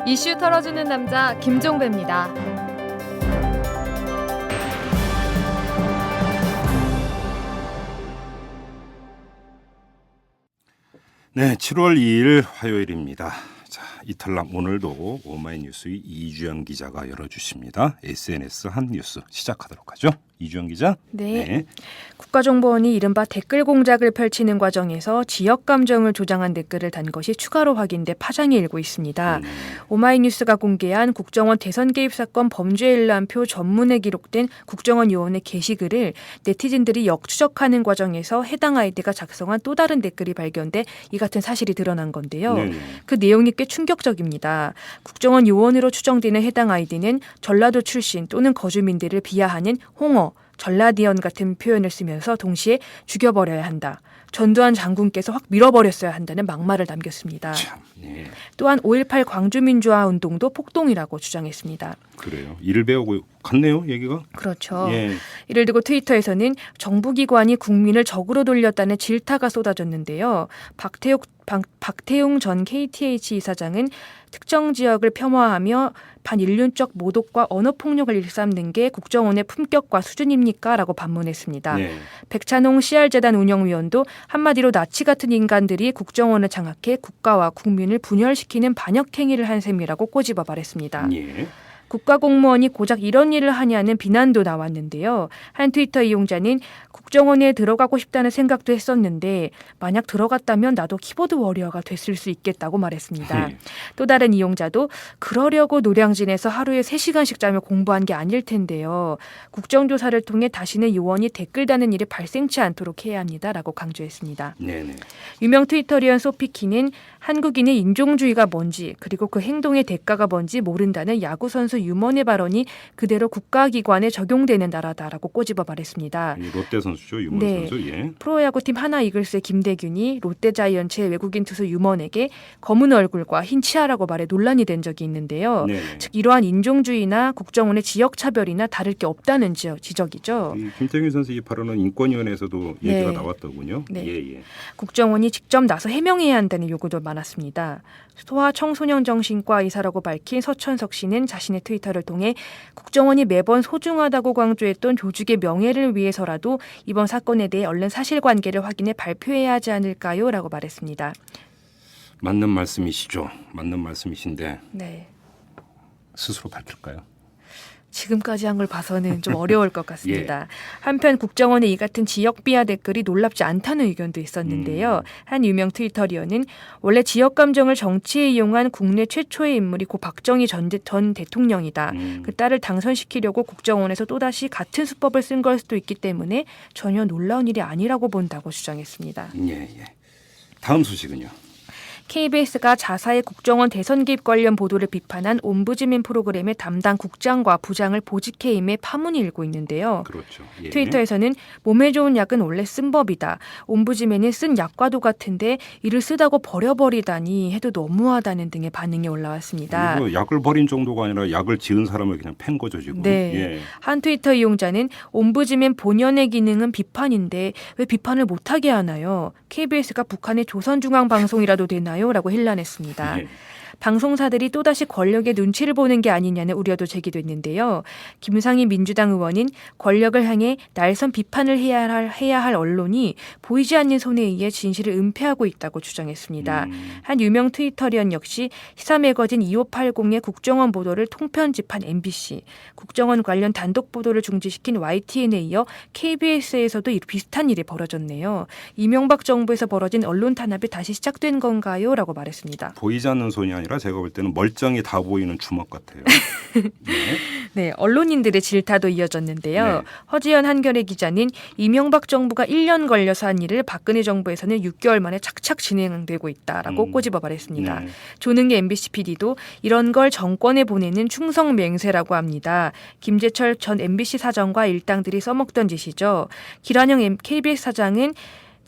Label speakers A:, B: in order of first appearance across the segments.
A: 이슈 털어주는 남자 김종배입니다.
B: 네, 7월 2일 화요일입니다. 자, 이탈남 오늘도 오마이뉴스의 이주영 기자가 열어주십니다. SNS 한 뉴스 시작하도록 하죠. 이주영 기자.
A: 네. 국가정보원이 이른바 댓글 공작을 펼치는 과정에서 지역 감정을 조장한 댓글을 단 것이 추가로 확인돼 파장이 일고 있습니다. 오마이뉴스가 공개한 국정원 대선 개입 사건 범죄 일람표 전문에 기록된 국정원 요원의 게시글을 네티즌들이 역추적하는 과정에서 해당 아이디가 작성한 또 다른 댓글이 발견돼 이 같은 사실이 드러난 건데요. 그 내용이 꽤 충격적입니다. 국정원 요원으로 추정되는 해당 아이디는 전라도 출신 또는 거주민들을 비하하는 홍어, 전라디언 같은 표현을 쓰면서 동시에 죽여버려야 한다. 전두환 장군께서 확 밀어버렸어야 한다는 막말을 남겼습니다.
B: 참, 네.
A: 또한 5.18 광주민주화 운동도 폭동이라고 주장했습니다.
B: 그래요. 이를 배우고 갔네요, 얘기가.
A: 그렇죠.
B: 예.
A: 이를 두고 트위터에서는 정부기관이 국민을 적으로 돌렸다는 질타가 쏟아졌는데요. 박태웅 전 KTH 이사장은 특정 지역을 폄하하며 반인륜적 모독과 언어폭력을 일삼는 게 국정원의 품격과 수준입니까? 라고 반문했습니다.
B: 네.
A: 백찬홍 CR재단 운영위원도 한마디로 나치 같은 인간들이 국정원을 장악해 국가와 국민을 분열시키는 반역행위를 한 셈이라고 꼬집어 말했습니다.
B: 예.
A: 국가공무원이 고작 이런 일을 하냐는 비난도 나왔는데요. 한 트위터 이용자는 국정원에 들어가고 싶다는 생각도 했었는데 만약 들어갔다면 나도 키보드 워리어가 됐을 수 있겠다고 말했습니다. 또 다른 이용자도 그러려고 노량진에서 하루에 3시간씩 자며 공부한 게 아닐 텐데요. 국정조사를 통해 다시는 요원이 댓글 다는 일이 발생치 않도록 해야 합니다라고 강조했습니다.
B: 네네.
A: 유명 트위터리언 소피키는 한국인의 인종주의가 뭔지 그리고 그 행동의 대가가 뭔지 모른다는 야구선수 유먼의 발언이 그대로 국가기관에 적용되는 나라다라고 꼬집어 말했습니다.
B: 롯데 선수죠, 유먼
A: 네.
B: 선수. 예.
A: 프로야구팀 하나이글스의 김대균이 롯데자이언츠의 외국인 투수 유먼에게 검은 얼굴과 흰 치아라고 말해 논란이 된 적이 있는데요.
B: 네네.
A: 즉 이러한 인종주의나 국정원의 지역차별이나 다를 게 없다는 지적이죠.
B: 이 김태균 선수 이 발언은 인권위원회에서도 얘기가
A: 네.
B: 나왔더군요.
A: 네.
B: 예.
A: 국정원이 직접 나서 해명해야 한다는 요구도 많았습니다. 소아청소년정신과 의사라고 밝힌 서천석 씨는 자신의 트위터를 통해 국정원이 매번 소중하다고 강조했던 조직의 명예를 위해서라도 이번 사건에 대해 얼른 사실관계를 확인해 발표해야 하지 않을까요? 라고 말했습니다.
B: 맞는 말씀이시죠. 맞는 말씀이신데
A: 네.
B: 스스로 밝힐까요?
A: 지금까지 한 걸 봐서는 좀 어려울 것 같습니다. 한편 국정원의 이 같은 지역 비하 댓글이 놀랍지 않다는 의견도 있었는데요. 한 유명 트위터리언은 원래 지역 감정을 정치에 이용한 국내 최초의 인물이 고 박정희 전 대통령이다. 그 딸을 당선시키려고 국정원에서 또다시 같은 수법을 쓴 걸 수도 있기 때문에 전혀 놀라운 일이 아니라고 본다고 주장했습니다.
B: 예. 다음 소식은요.
A: KBS가 자사의 국정원 대선 개입 관련 보도를 비판한 옴부즈맨 프로그램의 담당 국장과 부장을 보직해 임해 파문이 일고 있는데요.
B: 그렇죠. 예.
A: 트위터에서는 몸에 좋은 약은 원래 쓴 법이다. 옴부즈맨이 쓴 약과도 같은데 이를 쓰다고 버려버리다니 해도 너무하다는 등의 반응이 올라왔습니다.
B: 이거 약을 버린 정도가 아니라 약을 지은 사람을 그냥 팬 거죠 지금.
A: 네.
B: 예.
A: 한 트위터 이용자는 옴부즈맨 본연의 기능은 비판인데 왜 비판을 못하게 하나요? KBS가 북한의 조선중앙방송이라도 되나요? 라고 힐난했습니다.
B: 예.
A: 방송사들이 또다시 권력의 눈치를 보는 게 아니냐는 우려도 제기됐는데요. 김상희 민주당 의원은 권력을 향해 날선 비판을 해야 할 언론이 보이지 않는 손에 의해 진실을 은폐하고 있다고 주장했습니다. 한 유명 트위터리언 역시 시사 매거진 2580의 국정원 보도를 통편집한 MBC, 국정원 관련 단독 보도를 중지시킨 YTN에 이어 KBS에서도 비슷한 일이 벌어졌네요. 이명박 정부에서 벌어진 언론 탄압이 다시 시작된 건가요? 라고 말했습니다.
B: 보이지 않는 손이 아니라 제가 볼 때는 멀쩡히 다 보이는 주먹 같아요.
A: 네, 언론인들의 질타도 이어졌는데요.
B: 네.
A: 허지연 한겨레 기자는 이명박 정부가 1년 걸려서 한 일을 박근혜 정부에서는 6개월 만에 착착 진행되고 있다라고 꼬집어 말했습니다.
B: 네.
A: 조능의 MBC PD도 이런 걸 정권에 보내는 충성 맹세라고 합니다. 김재철 전 MBC 사장과 일당들이 써먹던 짓이죠. 기란영 KBS 사장은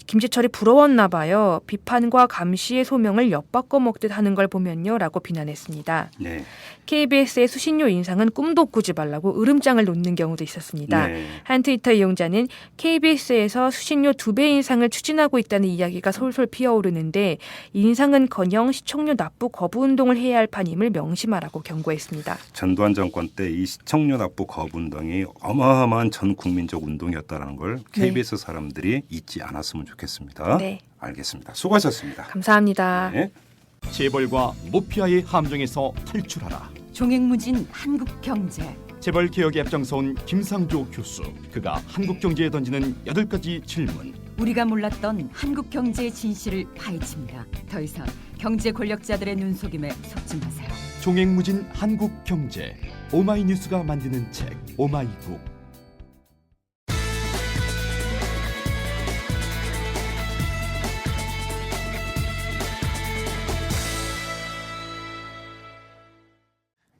A: 김지철이 부러웠나 봐요. 비판과 감시의 소명을 엿바꿔 먹듯 하는 걸 보면요. 라고 비난했습니다.
B: 네.
A: KBS의 수신료 인상은 꿈도 꾸지 말라고 으름장을 놓는 경우도 있었습니다.
B: 네.
A: 한 트위터 이용자는 KBS에서 수신료 2배 인상을 추진하고 있다는 이야기가 솔솔 피어오르는데 인상은커녕 시청료 납부 거부 운동을 해야 할 판임을 명심하라고 경고했습니다.
B: 전두환 정권 때 이 시청료 납부 거부 운동이 어마어마한 전 국민적 운동이었다는 걸 KBS 사람들이 잊지 않았으면 좋겠습니다.
A: 네.
B: 알겠습니다. 수고하셨습니다.
A: 감사합니다.
B: 네.
C: 재벌과 모피아의 함정에서 탈출하라.
D: 종횡무진 한국경제.
C: 재벌 개혁에 앞장서온 김상조 교수. 그가 한국경제에 던지는 8가지 질문.
D: 우리가 몰랐던 한국경제의 진실을 파헤칩니다. 더 이상 경제 권력자들의 눈속임에 속지 마세요.
C: 종횡무진 한국경제. 오마이뉴스가 만드는 책 오마이북.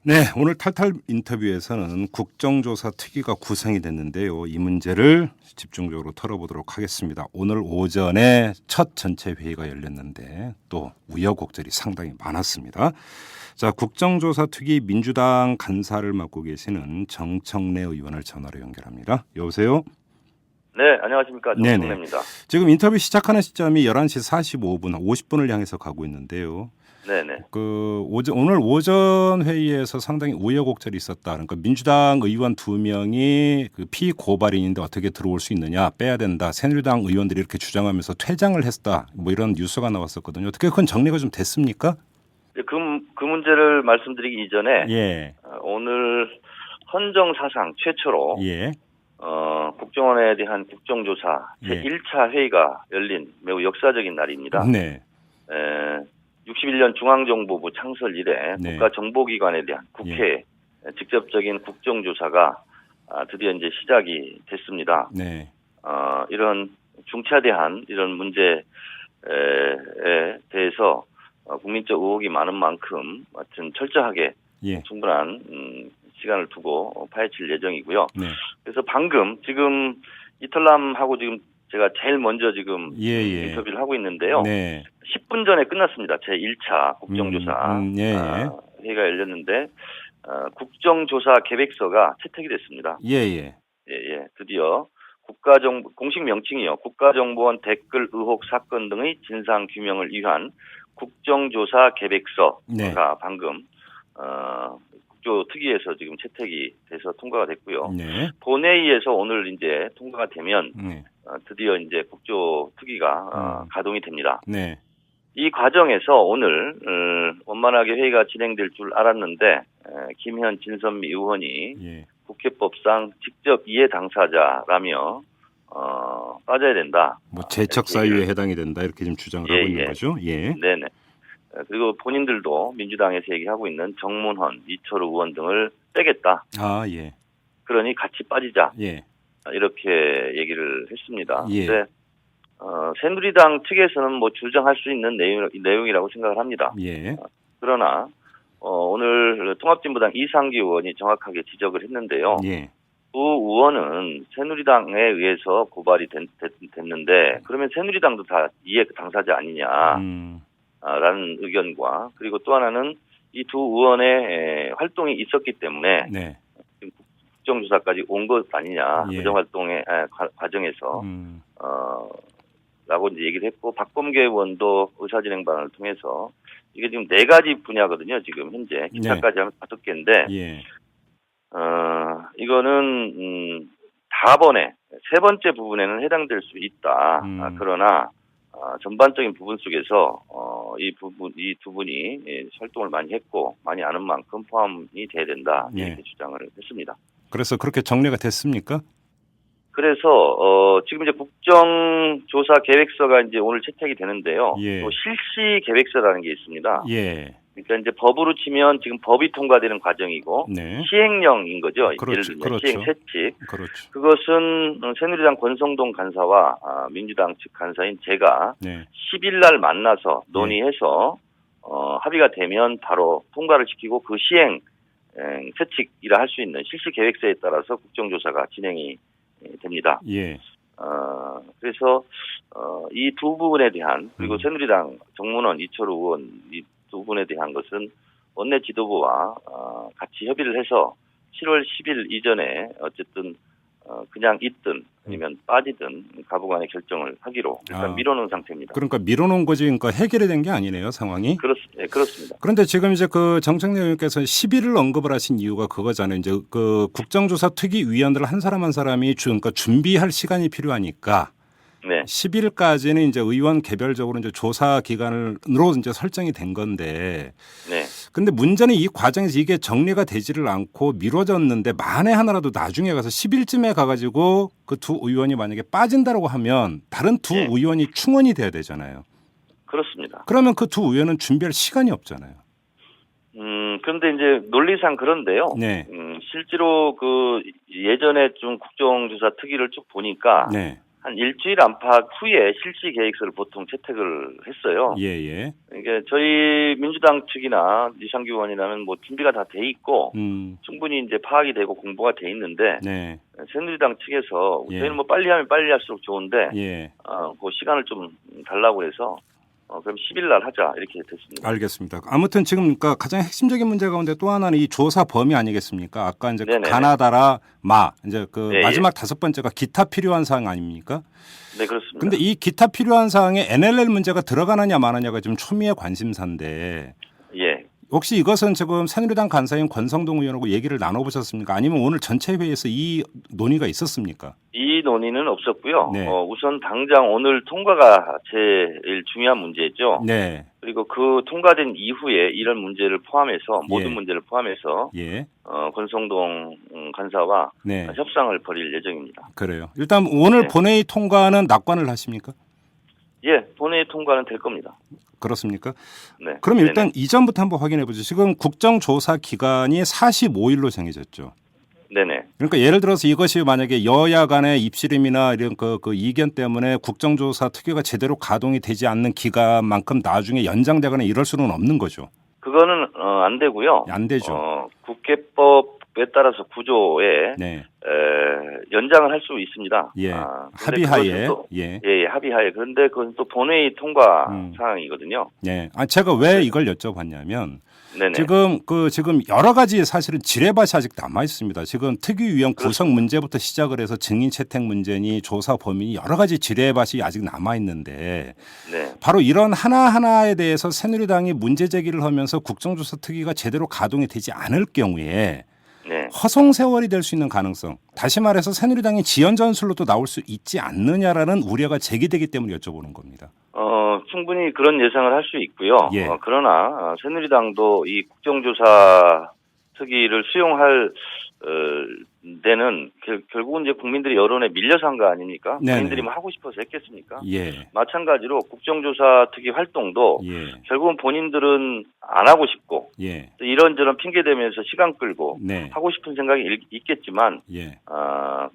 B: 네, 오늘 탈탈 인터뷰에서는 국정조사 특위가 구성이 됐는데요. 이 문제를 집중적으로 털어보도록 하겠습니다. 오늘 오전에 첫 전체 회의가 열렸는데 또 우여곡절이 상당히 많았습니다. 자, 국정조사 특위 민주당 간사를 맡고 계시는 정청래 의원을 전화로 연결합니다. 여보세요?
E: 네, 안녕하십니까.
B: 네네.
E: 정청래입니다.
B: 지금 인터뷰 시작하는 시점이 11시 45분, 50분을 향해서 가고 있는데요.
E: 네네.
B: 오늘 오전 회의에서 상당히 우여곡절이 있었다. 그러니까 민주당 의원 2명이 그 피고발인인데 어떻게 들어올 수 있느냐, 빼야 된다. 새누리당 의원들이 이렇게 주장하면서 퇴장을 했다. 뭐 이런 뉴스가 나왔었거든요. 어떻게 그건 정리가 좀 됐습니까?
E: 그 문제를 말씀드리기 이전에
B: 예.
E: 오늘 헌정사상 최초로
B: 예.
E: 국정원에 대한 국정조사
B: 예.
E: 제1차 회의가 열린 매우 역사적인 날입니다.
B: 네.
E: 61년 중앙정보부 창설 이래
B: 네.
E: 국가정보기관에 대한 국회 직접적인 국정조사가 드디어 이제 시작이 됐습니다.
B: 네.
E: 이런 중차대한 이런 문제에 대해서 국민적 의혹이 많은 만큼 하여튼 철저하게
B: 예.
E: 충분한 시간을 두고 파헤칠 예정이고요.
B: 네.
E: 그래서 방금 지금 이탈남하고 지금 제가 제일 먼저 지금
B: 예.
E: 인터뷰를 하고 있는데요.
B: 네.
E: 10분 전에 끝났습니다. 제1차 국정조사
B: 예.
E: 회의가 열렸는데 국정조사 계획서가 채택이 됐습니다.
B: 예.
E: 예. 드디어 공식 명칭이요. 국가정보원 댓글 의혹 사건 등의 진상 규명을 위한 국정조사 계획서가
B: 네.
E: 방금 국조특위에서 지금 채택이 돼서 통과가 됐고요.
B: 네.
E: 본회의에서 오늘 이제 통과가 되면
B: 네.
E: 드디어 이제 국조특위가 가동이 됩니다.
B: 네.
E: 이 과정에서 오늘 원만하게 회의가 진행될 줄 알았는데 김현 진선미 의원이
B: 예.
E: 국회법상 직접 이해 당사자라며 빠져야 된다.
B: 뭐 재척 사유에 해당이 된다 이렇게 지금 주장을 하고 있는 거죠. 예.
E: 네네. 그리고 본인들도 민주당에서 얘기하고 있는 정문헌, 이철우 의원 등을 빼겠다.
B: 아, 예.
E: 그러니 같이 빠지자.
B: 예.
E: 이렇게 얘기를 했습니다.
B: 예.
E: 근데 새누리당 측에서는 뭐 주장할 수 있는 내용이라고 생각을 합니다.
B: 예.
E: 그러나 오늘 통합진보당 이상기 의원이 정확하게 지적을 했는데요.
B: 예.
E: 두 의원은 새누리당에 의해서 고발이 됐는데 그러면 새누리당도 다 이해 당사자 아니냐 라는 의견과 그리고 또 하나는 이 두 의원의 활동이 있었기 때문에
B: 네.
E: 지금 국정조사까지 온 것 아니냐
B: 예.
E: 부정활동의 과정에서 라고 이제 얘기를 했고 박범계 의원도 의사진행반을 통해서 이게 지금 4가지 분야거든요. 지금 현재 기타까지 하면 5개인데
B: 예.
E: 이거는 4번에 세 번째 부분에는 해당될 수 있다. 그러나 전반적인 부분 속에서 이 두 분이 활동을 많이 했고 많이 아는 만큼 포함이 돼야 된다. 이렇게 주장을 했습니다.
B: 그래서 그렇게 정리가 됐습니까?
E: 그래서 지금 이제 국정조사 계획서가 이제 오늘 채택이 되는데요.
B: 예.
E: 또 실시 계획서라는 게 있습니다.
B: 예.
E: 그러니까 이제 법으로 치면 지금 법이 통과되는 과정이고
B: 네.
E: 시행령인 거죠.
B: 그렇죠.
E: 예를 들면
B: 그렇죠.
E: 시행 세칙.
B: 그렇죠.
E: 그것은 새누리당 권성동 간사와 민주당 측 간사인 제가
B: 네.
E: 10일 날 만나서 논의해서 합의가 되면 바로 통과를 시키고 그 시행 세칙이라 할 수 있는 실시 계획서에 따라서 국정조사가 진행이 됩니다.
B: 예.
E: 그래서 이 두 부분에 대한 그리고 새누리당 정문원 이철우 의원 이 두 분에 대한 것은 원내 지도부와 같이 협의를 해서 7월 10일 이전에 어쨌든 그냥 있든 아니면 빠지든 가부간의 결정을 하기로 일단 밀어놓은 상태입니다.
B: 그러니까 밀어놓은 거지, 그러니까 해결이 된 게 아니네요, 상황이.
E: 네, 그렇습니다.
B: 그런데 지금 이제 그 정청래 의원께서 10일을 언급을 하신 이유가 그거잖아요. 이제 그 국정조사 특위위원들 한 사람 한 사람이 그러니까 준비할 시간이 필요하니까.
E: 네.
B: 10일까지는 이제 의원 개별적으로 이제 조사 기간으로 이제 설정이 된 건데.
E: 네.
B: 근데 문제는 이 과정에서 이게 정리가 되지를 않고 미뤄졌는데 만에 하나라도 나중에 가서 10일쯤에 가가지고 그 두 의원이 만약에 빠진다라고 하면 다른 두
E: 네.
B: 의원이 충원이 돼야 되잖아요.
E: 그렇습니다.
B: 그러면 그 두 의원은 준비할 시간이 없잖아요.
E: 그런데 이제 논리상 그런데요.
B: 네.
E: 실제로 그 예전에 좀 국정조사 특위를 쭉 보니까
B: 네.
E: 한 일주일 안팎 후에 실시 계획서를 보통 채택을 했어요.
B: 예, 예.
E: 이게 저희 민주당 측이나 이상규 의원이라면 뭐 준비가 다 돼 있고 충분히 이제 파악이 되고 공부가 돼 있는데
B: 네.
E: 새누리당 측에서
B: 예.
E: 저희는 뭐 빨리 하면 빨리 할수록 좋은데
B: 예.
E: 그 시간을 좀 달라고 해서 그럼 10일 날 하자 이렇게 됐습니다.
B: 알겠습니다. 아무튼 지금 그러니까 가장 핵심적인 문제 가운데 또 하나는 이 조사 범위 아니겠습니까? 아까 이제
E: 네네네.
B: 가나다라 이제 그
E: 네,
B: 마지막 다섯 번째가 기타 필요한 사항 아닙니까?
E: 네, 그렇습니다.
B: 근데 이 기타 필요한 사항에 NLL 문제가 들어가느냐 마느냐가 지금 초미의 관심사인데
E: 예.
B: 혹시 이것은 지금 새누리당 간사인 권성동 의원하고 얘기를 나눠보셨습니까? 아니면 오늘 전체 회의에서 이 논의가 있었습니까?
E: 이 논의는 없었고요.
B: 네.
E: 우선 당장 오늘 통과가 제일 중요한 문제죠.
B: 네.
E: 그리고 그 통과된 이후에 이런 문제를 포함해서 모든
B: 예.
E: 문제를 포함해서
B: 예.
E: 권성동 간사와
B: 네.
E: 협상을 벌일 예정입니다.
B: 그래요. 일단 오늘
E: 네.
B: 본회의 통과는 낙관을 하십니까?
E: 예, 본회의 통과는 될 겁니다.
B: 그렇습니까?
E: 네.
B: 그럼 일단
E: 네네.
B: 이전부터 한번 확인해 보죠. 지금 국정조사 기간이 45일로 정해졌죠.
E: 네네.
B: 그러니까 예를 들어서 이것이 만약에 여야 간의 입씨름이나 이런 그 이견 때문에 국정조사 특위가 제대로 가동이 되지 않는 기간만큼 나중에 연장되거나 이럴 수는 없는 거죠.
E: 그거는 안 되고요.
B: 안 되죠.
E: 국회법에 따라서 구조에
B: 네.
E: 연장을 할 수 있습니다.
B: 예.
E: 근데
B: 합의하에.
E: 그것은 또-
B: 예.
E: 예, 합의하에. 그런데 그건 또 본회의 통과
B: 음.
E: 사항이거든요.
B: 네. 제가 왜 이걸 여쭤봤냐면
E: 네네.
B: 지금 여러 가지 사실은 지뢰밭이 아직 남아 있습니다. 지금 특위위원 구성 문제부터 시작을 해서 증인 채택 문제니 조사 범위니 여러 가지 지뢰밭이 아직 남아 있는데
E: 네.
B: 바로 이런 하나하나에 대해서 새누리당이 문제 제기를 하면서 국정조사 특위가 제대로 가동이 되지 않을 경우에
E: 네.
B: 허송세월이 될 수 있는 가능성, 다시 말해서 새누리당이 지연전술로 또 나올 수 있지 않느냐라는 우려가 제기되기 때문에 여쭤보는 겁니다.
E: 충분히 그런 예상을 할 수 있고요.
B: 예.
E: 그러나 새누리당도 이 국정조사 특위를 수용할 데는 결국은 이제 국민들의 여론에 밀려서 한 거 아닙니까?
B: 네네.
E: 국민들이 뭐 하고 싶어서 했겠습니까?
B: 예.
E: 마찬가지로 국정조사 특위 활동도
B: 예.
E: 결국은 본인들은 안 하고 싶고
B: 예.
E: 이런저런 핑계 대면서 시간 끌고
B: 네.
E: 하고 싶은 생각이 있겠지만
B: 예.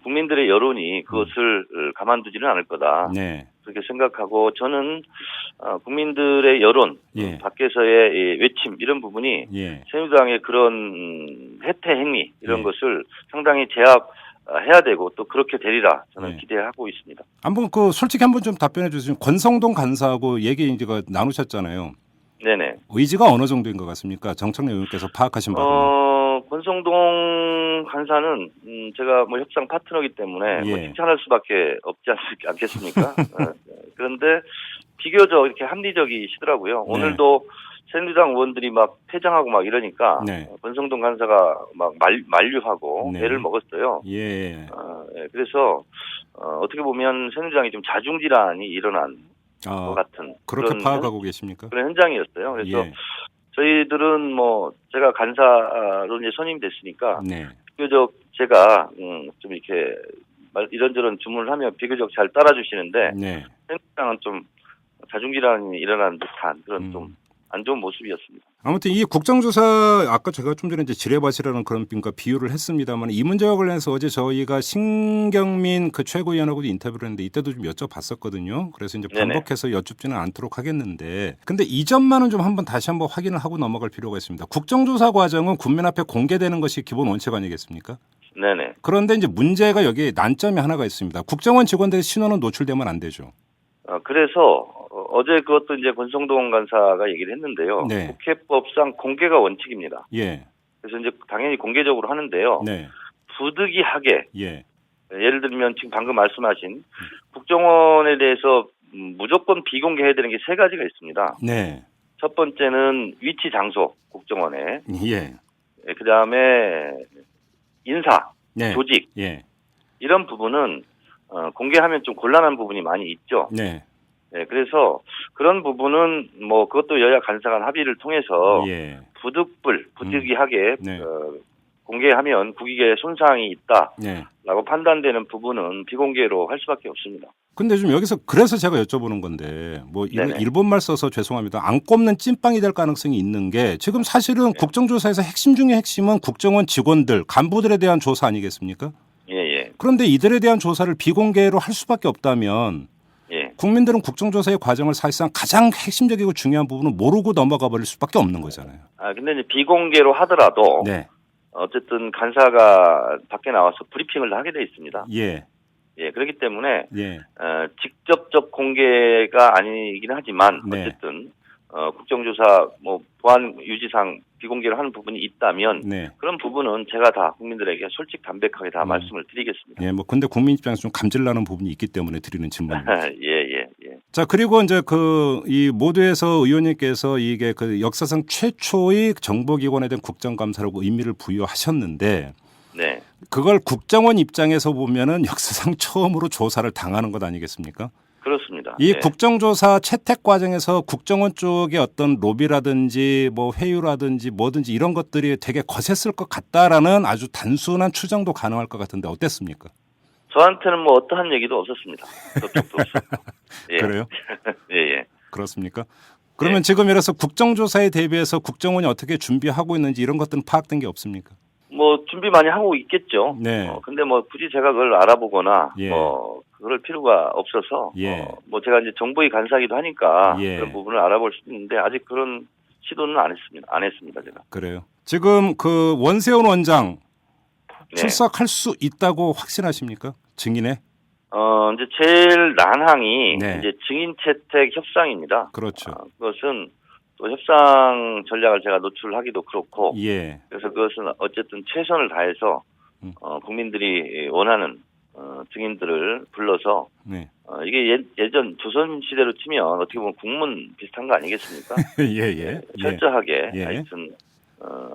E: 국민들의 여론이 그것을 가만두지는 않을 거다.
B: 네.
E: 그렇게 생각하고 저는 국민들의 여론,
B: 예.
E: 밖에서의 이 외침 이런 부분이
B: 예.
E: 새누리당의 그런 해태 행위 이런
B: 예.
E: 것을 상당히 제압해야 되고 또 그렇게 되리라 저는
B: 예.
E: 기대하고 있습니다.
B: 한번 솔직히 한번 좀 답변해 주세요. 권성동 간사하고 얘기 이제 나누셨잖아요.
E: 네네.
B: 의지가 어느 정도인 것 같습니까? 정청래 의원께서 파악하신 바로는.
E: 권성동 간사는 제가 뭐 협상 파트너이기 때문에 뭐
B: 예.
E: 칭찬할 수밖에 없지 않겠습니까? 그런데 비교적 이렇게 합리적이시더라고요.
B: 네.
E: 오늘도 새누리당 의원들이 막 퇴장하고 막 이러니까
B: 네.
E: 권성동 간사가 막 만류하고
B: 네.
E: 애를 먹었어요.
B: 예.
E: 예, 그래서 어떻게 보면 새누리당이 좀 자중질환이 일어난 것 같은
B: 그렇게
E: 그런
B: 파악하고 계십니까?
E: 그런 현장이었어요. 그래서
B: 예.
E: 저희들은 뭐 제가 간사로 이제 선임이 됐으니까
B: 네.
E: 비교적 제가 좀 이렇게 이런저런 주문을 하면 비교적 잘 따라주시는데
B: 네.
E: 새누리당은 좀 자중질환이 일어난 듯한 그런 좀 안 좋은 모습이었습니다.
B: 아무튼 이 국정조사 아까 제가 좀 전에 이제 지뢰밭이라는 그런 그러니까 비유를 했습니다만 이 문제와 관련해서 어제 저희가 신경민 그 최고위원하고도 인터뷰를 했는데 이때도 좀 여쭤봤었거든요. 그래서 이제 반복해서 여쭙지는 않도록 하겠는데 근데 이 점만은 좀 다시 한번 확인을 하고 넘어갈 필요가 있습니다. 국정조사 과정은 국민 앞에 공개되는 것이 기본 원칙 아니겠습니까?
E: 네네.
B: 그런데 이제 문제가 여기에 난점이 하나가 있습니다. 국정원 직원들의 신원은 노출되면 안 되죠.
E: 그래서 어제 그것도 이제 권성동 간사가 얘기를 했는데요.
B: 네.
E: 국회법상 공개가 원칙입니다.
B: 예.
E: 그래서 이제 당연히 공개적으로 하는데요.
B: 네.
E: 부득이하게
B: 예.
E: 예를 들면 지금 방금 말씀하신 국정원에 대해서 무조건 비공개해야 되는 게 세 가지가 있습니다.
B: 네.
E: 첫 번째는 위치 장소 국정원에,
B: 예.
E: 그다음에 인사,
B: 네.
E: 조직
B: 예.
E: 이런 부분은 공개하면 좀 곤란한 부분이 많이 있죠.
B: 네.
E: 네, 그래서 그런 부분은 뭐 그것도 여야 간사 간 합의를 통해서
B: 예.
E: 부득이하게
B: 네.
E: 공개하면 국익에 손상이 있다라고
B: 네.
E: 판단되는 부분은 비공개로 할 수밖에 없습니다.
B: 근데 좀 여기서 그래서 제가 여쭤보는 건데 뭐
E: 네네.
B: 일본말 써서 죄송합니다. 안 꼽는 찐빵이 될 가능성이 있는 게 지금 사실은 국정조사에서 핵심 중에 핵심은 국정원 직원들, 간부들에 대한 조사 아니겠습니까?
E: 예.
B: 그런데 이들에 대한 조사를 비공개로 할 수밖에 없다면
E: 예.
B: 국민들은 국정조사의 과정을 사실상 가장 핵심적이고 중요한 부분을 모르고 넘어가 버릴 수밖에 없는 거잖아요.
E: 근데 이제 비공개로 하더라도
B: 네.
E: 어쨌든 간사가 밖에 나와서 브리핑을 하게 돼 있습니다.
B: 예.
E: 예, 그렇기 때문에
B: 예.
E: 직접적 공개가 아니긴 하지만
B: 네.
E: 어쨌든 국정조사 뭐 보안 유지상 비공개를 하는 부분이 있다면
B: 네.
E: 그런 부분은 제가 다 국민들에게 솔직 담백하게 다 말씀을 드리겠습니다.
B: 예. 뭐 근데 국민 입장에서 좀 감질나는 부분이 있기 때문에 드리는 질문입니다.
E: 예.
B: 자, 그리고 이제 이 모두에서 의원님께서 이게 그 역사상 최초의 정보기관에 대한 국정감사라고 의미를 부여하셨는데
E: 네.
B: 그걸 국정원 입장에서 보면은 역사상 처음으로 조사를 당하는 것 아니겠습니까?
E: 그렇습니다.
B: 이
E: 예.
B: 국정조사 채택 과정에서 국정원 쪽의 어떤 로비라든지 뭐 회유라든지 뭐든지 이런 것들이 되게 거셌을 것 같다라는 아주 단순한 추정도 가능할 것 같은데 어땠습니까?
E: 저한테는 뭐 어떠한 얘기도 없었습니다. 저쪽도 없었고. 예.
B: 그래요?
E: 예.
B: 그렇습니까? 그러면 지금 이래서 국정조사에 대비해서 국정원이 어떻게 준비하고 있는지 이런 것들은 파악된 게 없습니까?
E: 뭐 준비 많이 하고 있겠죠.
B: 네.
E: 근데 뭐 굳이 제가 그걸 알아보거나
B: 예.
E: 뭐 그럴 필요가 없어서
B: 예.
E: 뭐 제가 이제 정보의 간사이기도 하니까
B: 예.
E: 그런 부분을 알아볼 수 있는데 아직 그런 시도는 안 했습니다 제가.
B: 그래요. 지금 그 원세훈 원장
E: 네.
B: 출석할 수 있다고 확신하십니까? 증인에?
E: 이제 제일 난항이
B: 네.
E: 이제 증인 채택 협상입니다.
B: 그렇죠.
E: 그것은 또 협상 전략을 제가 노출하기도 그렇고
B: 예.
E: 그래서 그것은 어쨌든 최선을 다해서 국민들이 원하는 증인들을 불러서
B: 네.
E: 이게 예전 조선 시대로 치면 어떻게 보면 국문 비슷한 거 아니겠습니까?
B: 예.
E: 철저하게
B: 예.
E: 하여튼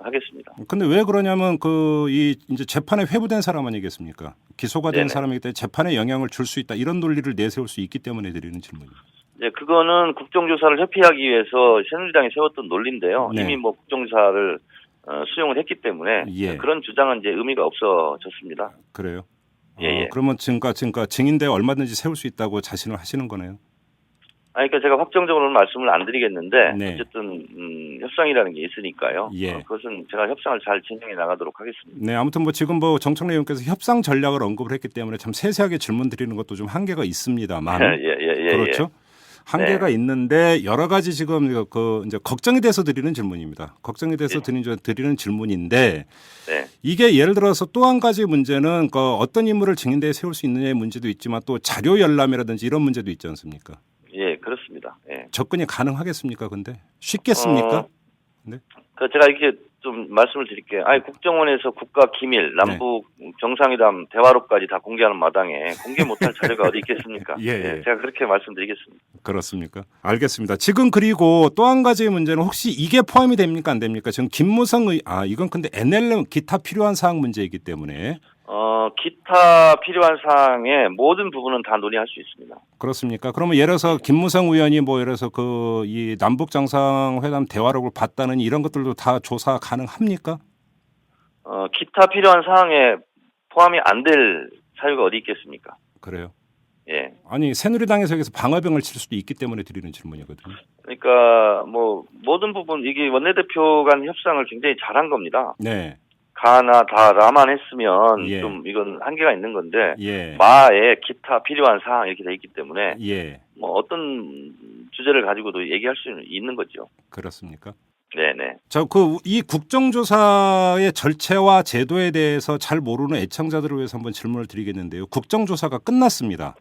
E: 하겠습니다.
B: 근데 왜 그러냐면 이제 재판에 회부된 사람 아니겠습니까? 기소가 된
E: 네네.
B: 사람이기 때문에 재판에 영향을 줄 수 있다 이런 논리를 내세울 수 있기 때문에 드리는 질문입니다.
E: 이제 그거는 국정조사를 회피하기 위해서 새누리당이 세웠던 논리인데요.
B: 네.
E: 이미 뭐 국정조사를 수용을 했기 때문에
B: 예.
E: 그런 주장은 이제 의미가 없어졌습니다.
B: 그래요?
E: 예.
B: 그러면 증거 증인대 얼마든지 세울 수 있다고 자신을 하시는 거네요.
E: 그러니까 제가 확정적으로는 말씀을 안 드리겠는데
B: 네.
E: 어쨌든 협상이라는 게 있으니까요.
B: 예.
E: 그것은 제가 협상을 잘 진행해 나가도록 하겠습니다.
B: 네, 아무튼 뭐 지금 뭐 정청래 의원께서 협상 전략을 언급을 했기 때문에 참 세세하게 질문 드리는 것도 좀 한계가 있습니다만.
E: 예.
B: 그렇죠. 한계가 있는데 여러 가지 지금 이제 걱정이 돼서 드리는 질문입니다. 걱정이 돼서 드리는 질문인데
E: 네.
B: 이게 예를 들어서 또 한 가지 문제는 어떤 인물을 증인대에 세울 수 있느냐의 문제도 있지만 또 자료 열람이라든지 이런 문제도 있지 않습니까?
E: 예, 그렇습니다. 예.
B: 접근이 가능하겠습니까? 근데 쉽겠습니까? 네.
E: 제가 이렇게 좀 말씀을 드릴게요. 국정원에서 국가 기밀, 남북 정상회담 대화록까지 다 공개하는 마당에 공개 못할 자료가 어디 있겠습니까?
B: 예.
E: 제가 그렇게 말씀드리겠습니다.
B: 그렇습니까? 알겠습니다. 지금 그리고 또 한 가지 문제는 혹시 이게 포함이 됩니까? 안 됩니까? 지금 김무성 이건 근데 NLM 기타 필요한 사항 문제이기 때문에
E: 기타 필요한 사항의 모든 부분은 다 논의할 수 있습니다.
B: 그렇습니까? 그러면 예를 들어서 김무성 의원이 뭐 예를 들어서 이 남북 정상회담 대화록을 봤다는 이런 것들도 다 조사 가능합니까?
E: 기타 필요한 사항에 포함이 안 될 사유가 어디 있겠습니까?
B: 그래요.
E: 예.
B: 아니 새누리당에서 여기서 방어병을 칠 수도 있기 때문에 드리는 질문이거든요.
E: 그러니까 뭐 모든 부분 이게 원내대표 간 협상을 굉장히 잘한 겁니다.
B: 네.
E: 가나 다라만 했으면
B: 예.
E: 좀 이건 한계가 있는 건데
B: 예.
E: 마에 기타 필요한 사항 이렇게 돼 있기 때문에
B: 예.
E: 뭐 어떤 주제를 가지고도 얘기할 수 있는 거죠.
B: 그렇습니까?
E: 네네.
B: 자, 이 국정조사의 절차와 제도에 대해서 잘 모르는 애청자들을 위해서 한번 질문을 드리겠는데요. 국정조사가 끝났습니다.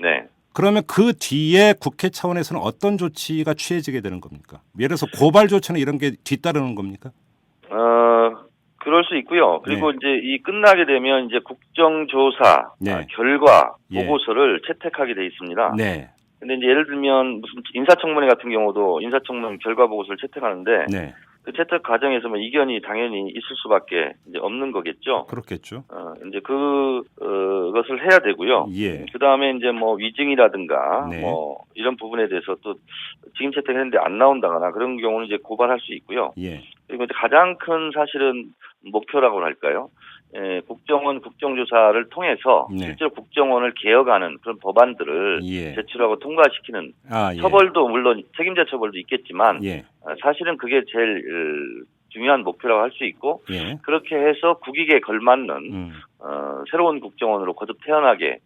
E: 네.
B: 그러면 그 뒤에 국회 차원에서는 어떤 조치가 취해지게 되는 겁니까? 예를 들어서 고발 조치나 이런 게 뒤따르는 겁니까?
E: 그럴 수 있고요. 그리고
B: 네.
E: 이제 이 끝나게 되면 이제 국정조사
B: 네.
E: 결과
B: 예.
E: 보고서를 채택하게 돼 있습니다.
B: 네.
E: 근데 이제 예를 들면 무슨 인사청문회 같은 경우도 인사청문 결과 보고서를 채택하는데
B: 네.
E: 그 채택 과정에서 뭐 이견이 당연히 있을 수밖에 이제 없는 거겠죠.
B: 그렇겠죠.
E: 이제 그것을 해야 되고요.
B: 예.
E: 그 다음에 이제 뭐 위증이라든가
B: 네.
E: 뭐 이런 부분에 대해서 또 지금 채택했는데 안 나온다거나 그런 경우는 이제 고발할 수 있고요.
B: 예.
E: 그리고 이제 가장 큰 사실은 목표라고 할까요? 국정원 국정조사를 통해서
B: 네.
E: 실제로 국정원을 개혁하는 그런 법안들을
B: 예.
E: 제출하고 통과시키는
B: 예.
E: 처벌도 물론 책임자 처벌도 있겠지만
B: 예.
E: 사실은 그게 제일 중요한 목표라고 할 수 있고
B: 예.
E: 그렇게 해서 국익에 걸맞는 새로운 국정원으로 거듭 태어나게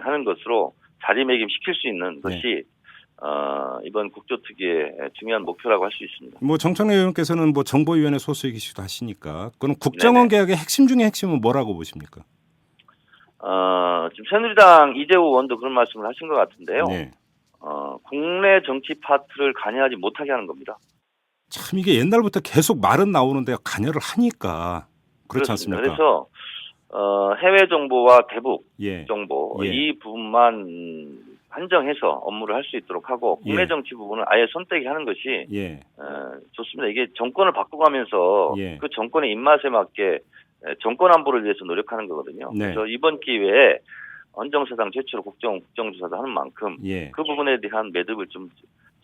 E: 하는 것으로 자리매김시킬 수 있는 것이 이번 국조특위의 중요한 목표라고 할 수 있습니다.
B: 뭐 정청래 의원께서는 뭐 정보위원회 소속이시기도 하시니까 그럼 국정원 개혁의 핵심 중에 핵심은 뭐라고 보십니까?
E: 지금 새누리당 이재호 의원도 그런 말씀을 하신 것 같은데요.
B: 네.
E: 국내 정치 파트를 관여하지 못하게 하는 겁니다.
B: 참 이게 옛날부터 계속 말은 나오는데 관여를 하니까 그렇지
E: 그렇습니다.
B: 않습니까?
E: 그래서 해외 정보와 대북
B: 예.
E: 정보
B: 예.
E: 이 부분만 한정해서 업무를 할 수 있도록 하고 국내
B: 예.
E: 정치 부분은 아예 손떼기 하는 것이
B: 예.
E: 좋습니다. 이게 정권을 바꿔가면서
B: 예.
E: 그 정권의 입맛에 맞게 정권 안보를 위해서 노력하는 거거든요.
B: 네.
E: 그래서 이번 기회에 헌정사상 최초로 국정조사도 하는 만큼
B: 예.
E: 그 부분에 대한 매듭을 좀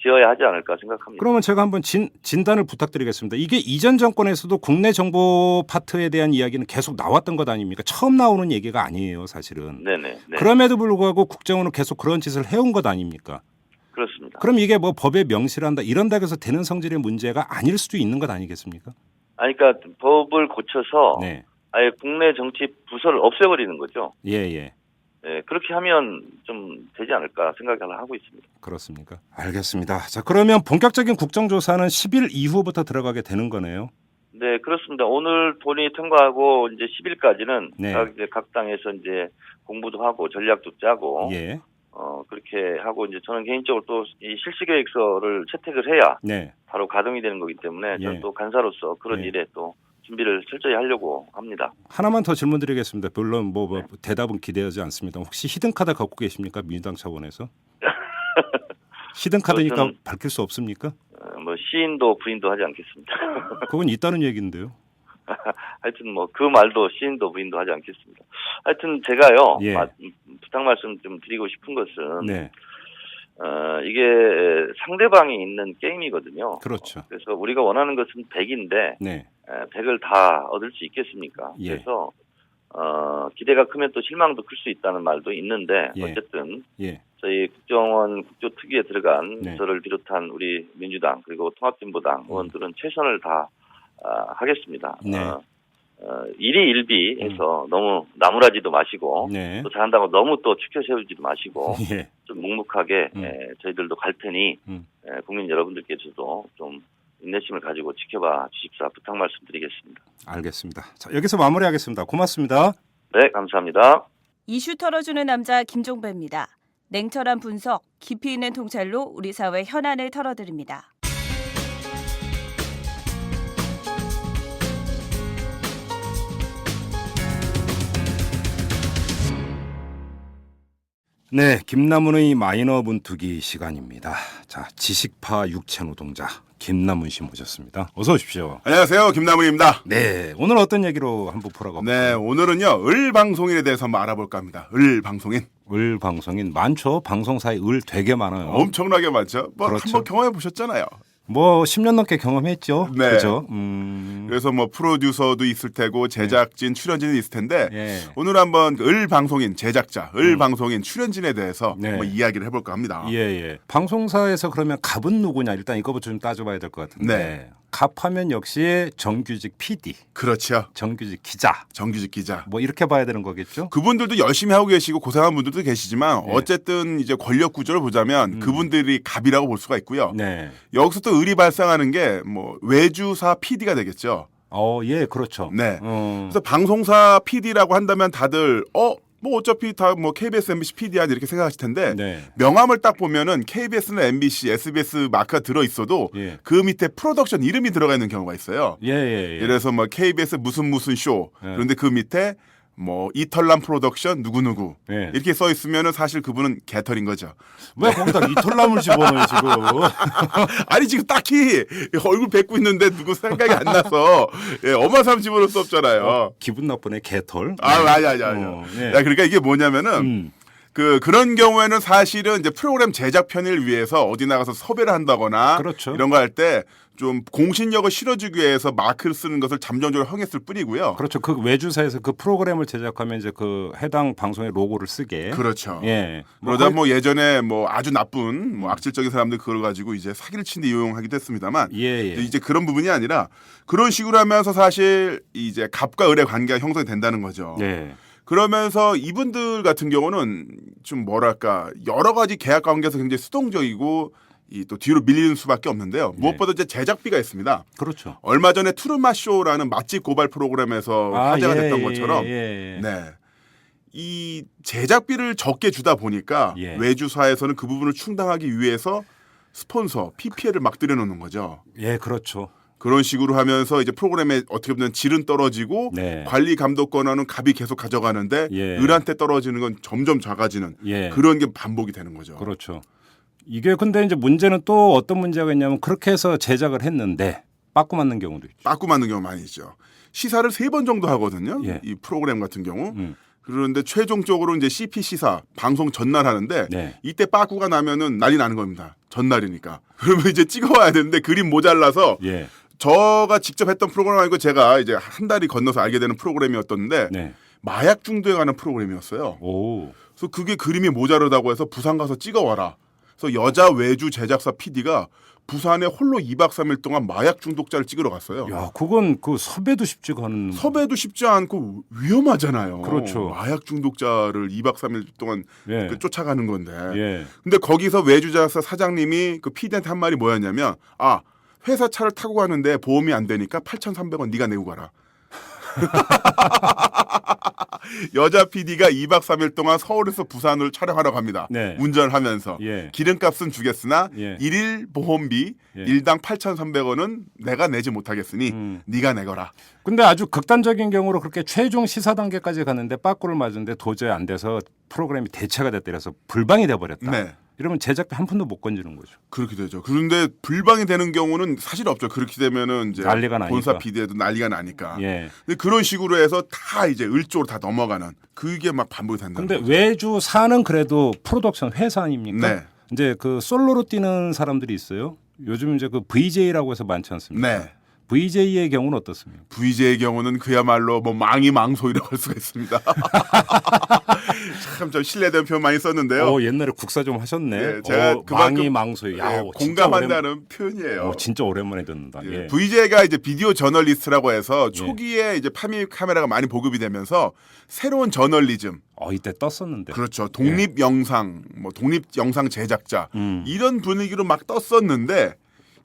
E: 지어야 하지 않을까 생각합니다.
B: 그러면 제가 한번 진단을 부탁드리겠습니다. 이게 이전 정권에서도 국내 정보 파트에 대한 이야기는 계속 나왔던 것 아닙니까? 처음 나오는 얘기가 아니에요, 사실은.
E: 네네. 네.
B: 그럼에도 불구하고 국정원은 계속 그런 짓을 해온 것 아닙니까?
E: 그렇습니다.
B: 그럼 이게 뭐 법에 명시한다 이런다고 해서 되는 성질의 문제가 아닐 수도 있는 것 아니겠습니까?
E: 그러니까 법을 고쳐서
B: 네.
E: 아예 국내 정치 부서를 없애버리는 거죠.
B: 예.
E: 그렇게 하면 좀 되지 않을까 생각을 하고 있습니다.
B: 그렇습니까? 알겠습니다. 자, 그러면 본격적인 국정조사는 10일 이후부터 들어가게 되는 거네요.
E: 네, 그렇습니다. 오늘 본회의 통과하고 이제 10일까지는
B: 네.
E: 각 당에서 이제 공부도 하고 전략도 짜고
B: 예.
E: 그렇게 하고 이제 저는 개인적으로 또 이 실시계획서를 채택을 해야
B: 네.
E: 바로 가동이 되는 거기 때문에 저는
B: 예.
E: 또 간사로서 그런
B: 예.
E: 일에 또 준비를 철저히 하려고 합니다.
B: 하나만 더 질문드리겠습니다. 물론 뭐 대답은 기대하지 않습니다. 혹시 히든카드 갖고 계십니까? 민주당 차원에서? 히든카드니까
E: 그것은
B: 밝힐 수 없습니까?
E: 뭐 시인도 부인도 하지 않겠습니다.
B: 그건 있다는 얘기인데요.
E: 하여튼 뭐 그 말도 시인도 부인도 하지 않겠습니다. 하여튼 제가요
B: 예.
E: 부탁 말씀 좀 드리고 싶은 것은
B: 네.
E: 이게 상대방이 있는 게임이거든요.
B: 그렇죠.
E: 그래서 우리가 원하는 것은 100인데
B: 네.
E: 100을 다 얻을 수 있겠습니까?
B: 예.
E: 그래서 기대가 크면 또 실망도 클 수 있다는 말도 있는데
B: 예.
E: 어쨌든
B: 예.
E: 저희 국정원 국조특위에 들어간
B: 네.
E: 저를 비롯한 우리 민주당 그리고 통합진보당 의원들은 최선을 다 하겠습니다.
B: 네.
E: 일희일비해서 너무 나무라지도 마시고
B: 네.
E: 또 잘한다고 너무 또 치켜 세우지도 마시고
B: 예.
E: 좀 묵묵하게 저희들도 갈 테니 국민 여러분들께서도 좀 인내심을 가지고 지켜봐 주십사 부탁 말씀드리겠습니다.
B: 알겠습니다. 자, 여기서 마무리하겠습니다. 고맙습니다.
E: 네, 감사합니다.
F: 이슈 털어주는 남자 김종배입니다. 냉철한 분석, 깊이 있는 통찰로 우리 사회 현안을 털어드립니다.
B: 네, 김남훈의 마이너 분투기 시간입니다. 자, 지식파 육체 노동자 김남훈 씨 모셨습니다. 어서 오십시오.
G: 안녕하세요, 김남훈입니다.
B: 네, 오늘 어떤 얘기로 한번 풀어가 볼까요?
G: 네, 오늘은요 을방송인에 대해서 한번 알아볼까 합니다. 을방송인.
B: 을방송인 많죠. 방송사에 을 되게 많아요.
G: 엄청나게 많죠. 뭐
B: 그렇죠.
G: 한번 경험해 보셨잖아요.
B: 뭐 10년 넘게 경험했죠.
G: 네.
B: 그죠?
G: 그래서 뭐 프로듀서도 있을 테고 제작진, 출연진이 있을 텐데
B: 예.
G: 오늘 한번 을방송인 제작자, 을방송인 출연진에 대해서
B: 네.
G: 한번 이야기를 해볼까 합니다.
B: 예. 방송사에서 그러면 갑은 누구냐? 일단 이거부터 좀 따져봐야 될 것 같은데.
G: 네.
B: 갑하면 역시 정규직 PD,
G: 그렇죠.
B: 정규직 기자,
G: 정규직 기자.
B: 뭐 이렇게 봐야 되는 거겠죠?
G: 그분들도 열심히 하고 계시고 고생한 분들도 계시지만
B: 네.
G: 어쨌든 이제 권력 구조를 보자면 그분들이 갑이라고 볼 수가 있고요.
B: 네.
G: 여기서 또 의리 발생하는 게 뭐 외주사 PD가 되겠죠.
B: 예, 그렇죠.
G: 네.
B: 어.
G: 그래서 방송사 PD라고 한다면 다들 뭐 어차피 다 뭐 KBS, MBC PD야 이렇게 생각하실 텐데
B: 네.
G: 명함을 딱 보면은 KBS나 MBC, SBS 마크가 들어 있어도
B: 예.
G: 그 밑에 프로덕션 이름이 들어가 있는 경우가 있어요.
B: 예.
G: 예를 들어서 뭐 KBS 무슨 쇼
B: 예.
G: 그런데 그 밑에 뭐 이털남 프로덕션 누구누구
B: 예.
G: 이렇게 써 있으면은 사실 그분은 개털인 거죠.
B: 왜 거기다 이털남을 집어넣어요 지금?
G: 아니 지금 딱히 얼굴 뵙고 있는데 누구 생각이 안 나서 엄한 사람 집어넣을 수 없잖아요.
B: 기분 나쁘네 개털.
G: 아니야.
B: 예.
G: 야, 그러니까 이게 뭐냐면은 그런 경우에는 사실은 이제 프로그램 제작 편의를 위해서 어디 나가서 섭외를 한다거나
B: 그렇죠.
G: 이런 거 할 때 좀 공신력을 실어주기 위해서 마크를 쓰는 것을 잠정적으로 허용했을 뿐이고요.
B: 그렇죠. 그 외주사에서 그 프로그램을 제작하면 이제 그 해당 방송의 로고를 쓰게.
G: 그렇죠.
B: 예.
G: 그러다 뭐 예전에 뭐 아주 나쁜 뭐 악질적인 사람들 그걸 가지고 이제 사기를 친 데 이용하기도 했습니다만
B: 예.
G: 이제 그런 부분이 아니라 그런 식으로 하면서 사실 이제 갑과 을의 관계가 형성이 된다는 거죠.
B: 예.
G: 그러면서 이분들 같은 경우는 좀 뭐랄까 여러 가지 계약 관계에서 굉장히 수동적이고 이 또 뒤로 밀리는 수밖에 없는데요. 무엇보다 이제 제작비가 있습니다.
B: 그렇죠.
G: 얼마 전에 투르마 쇼라는 맛집 고발 프로그램에서 화제가 됐던 것처럼
B: 예.
G: 네. 이 제작비를 적게 주다 보니까
B: 예.
G: 외주사에서는 그 부분을 충당하기 위해서 스폰서, PPL을 막 들여놓는 거죠.
B: 예, 그렇죠.
G: 그런 식으로 하면서 이제 프로그램에 어떻게 보면 질은 떨어지고
B: 네.
G: 관리 감독 권한은 갑이 계속 가져가는데
B: 예.
G: 을한테 떨어지는 건 점점 작아지는
B: 예.
G: 그런 게 반복이 되는 거죠.
B: 그렇죠. 이게 근데 이제 문제는 또 어떤 문제가 있냐면 그렇게 해서 제작을 했는데 빠꾸 맞는 경우도 있죠.
G: 빠꾸 맞는 경우 많이 있죠. 시사를 3번 정도 하거든요.
B: 예.
G: 이 프로그램 같은 경우.
B: 음.
G: 그런데 최종적으로 이제 CP 시사 방송 전날 하는데
B: 네.
G: 이때 빠꾸가 나면은 난리 나는 겁니다. 전날이니까. 그러면 이제 찍어와야 되는데 그림 모자라서
B: 예.
G: 저가 직접 했던 프로그램 아니고 제가 이제 한 달이 건너서 알게 되는 프로그램이었던데
B: 네.
G: 마약 중독에 관한 프로그램이었어요.
B: 오.
G: 그래서 그게 그림이 모자르다고 해서 부산 가서 찍어와라. 그래서 여자 외주 제작사 PD가 부산에 홀로 2박 3일 동안 마약 중독자를 찍으러 갔어요.
B: 야, 그건 그 섭외도 쉽지가 않은.
G: 섭외도 쉽지 않고 위험하잖아요.
B: 그렇죠.
G: 마약 중독자를 2박 3일 동안
B: 예.
G: 쫓아가는 건데.
B: 예.
G: 근데 거기서 외주제작사 사장님이 그 PD한테 한 말이 뭐였냐면 회사 차를 타고 가는데 보험이 안 되니까 8,300원 네가 내고 가라. 여자 PD가 2박 3일 동안 서울에서 부산을 촬영하러 갑니다.
B: 네.
G: 운전하면서.
B: 예.
G: 기름값은 주겠으나
B: 예.
G: 일일 보험비
B: 예.
G: 일당 8,300원은 내가 내지 못하겠으니 네가 내거라.
B: 근데 아주 극단적인 경우로 그렇게 최종 시사 단계까지 갔는데 빠꾸를 맞았는데 도저히 안 돼서 프로그램이 대체가 됐다 그래서 불방이 돼 버렸다.
G: 네.
B: 이러면 제작비 한 푼도 못 건지는 거죠.
G: 그렇게 되죠. 그런데 불방이 되는 경우는 사실 없죠. 그렇게 되면은 이제
B: 난리가 나니까.
G: 본사 PD에도 난리가 나니까.
B: 예.
G: 근데 그런 식으로 해서 다 이제 을쪽으로 다 넘어가는 그게 막 반복이 된다는
B: 근데
G: 거죠.
B: 외주사는 그래도 프로덕션 회사 아닙니까?
G: 네.
B: 이제 그 솔로로 뛰는 사람들이 있어요. 요즘 이제 그 VJ라고 해서 많지 않습니까?
G: 네.
B: VJ의 경우는 어떻습니까?
G: VJ의 경우는 그야말로 뭐 망이망소이라고 할 수가 있습니다. 참 신뢰된 표현 많이 썼는데요.
B: 옛날에 국사 좀 하셨네.
G: 예, 제가 그만큼
B: 망이망소이. 야,
G: 공감한다는 표현이에요.
B: 진짜 오랜만에 듣는다. 예.
G: VJ가 이제 비디오 저널리스트라고 해서 초기에 이제 파미 카메라가 많이 보급이 되면서 새로운 저널리즘,
B: 이때 떴었는데.
G: 그렇죠. 독립 영상, 뭐 독립 영상 제작자 이런 분위기로 막 떴었는데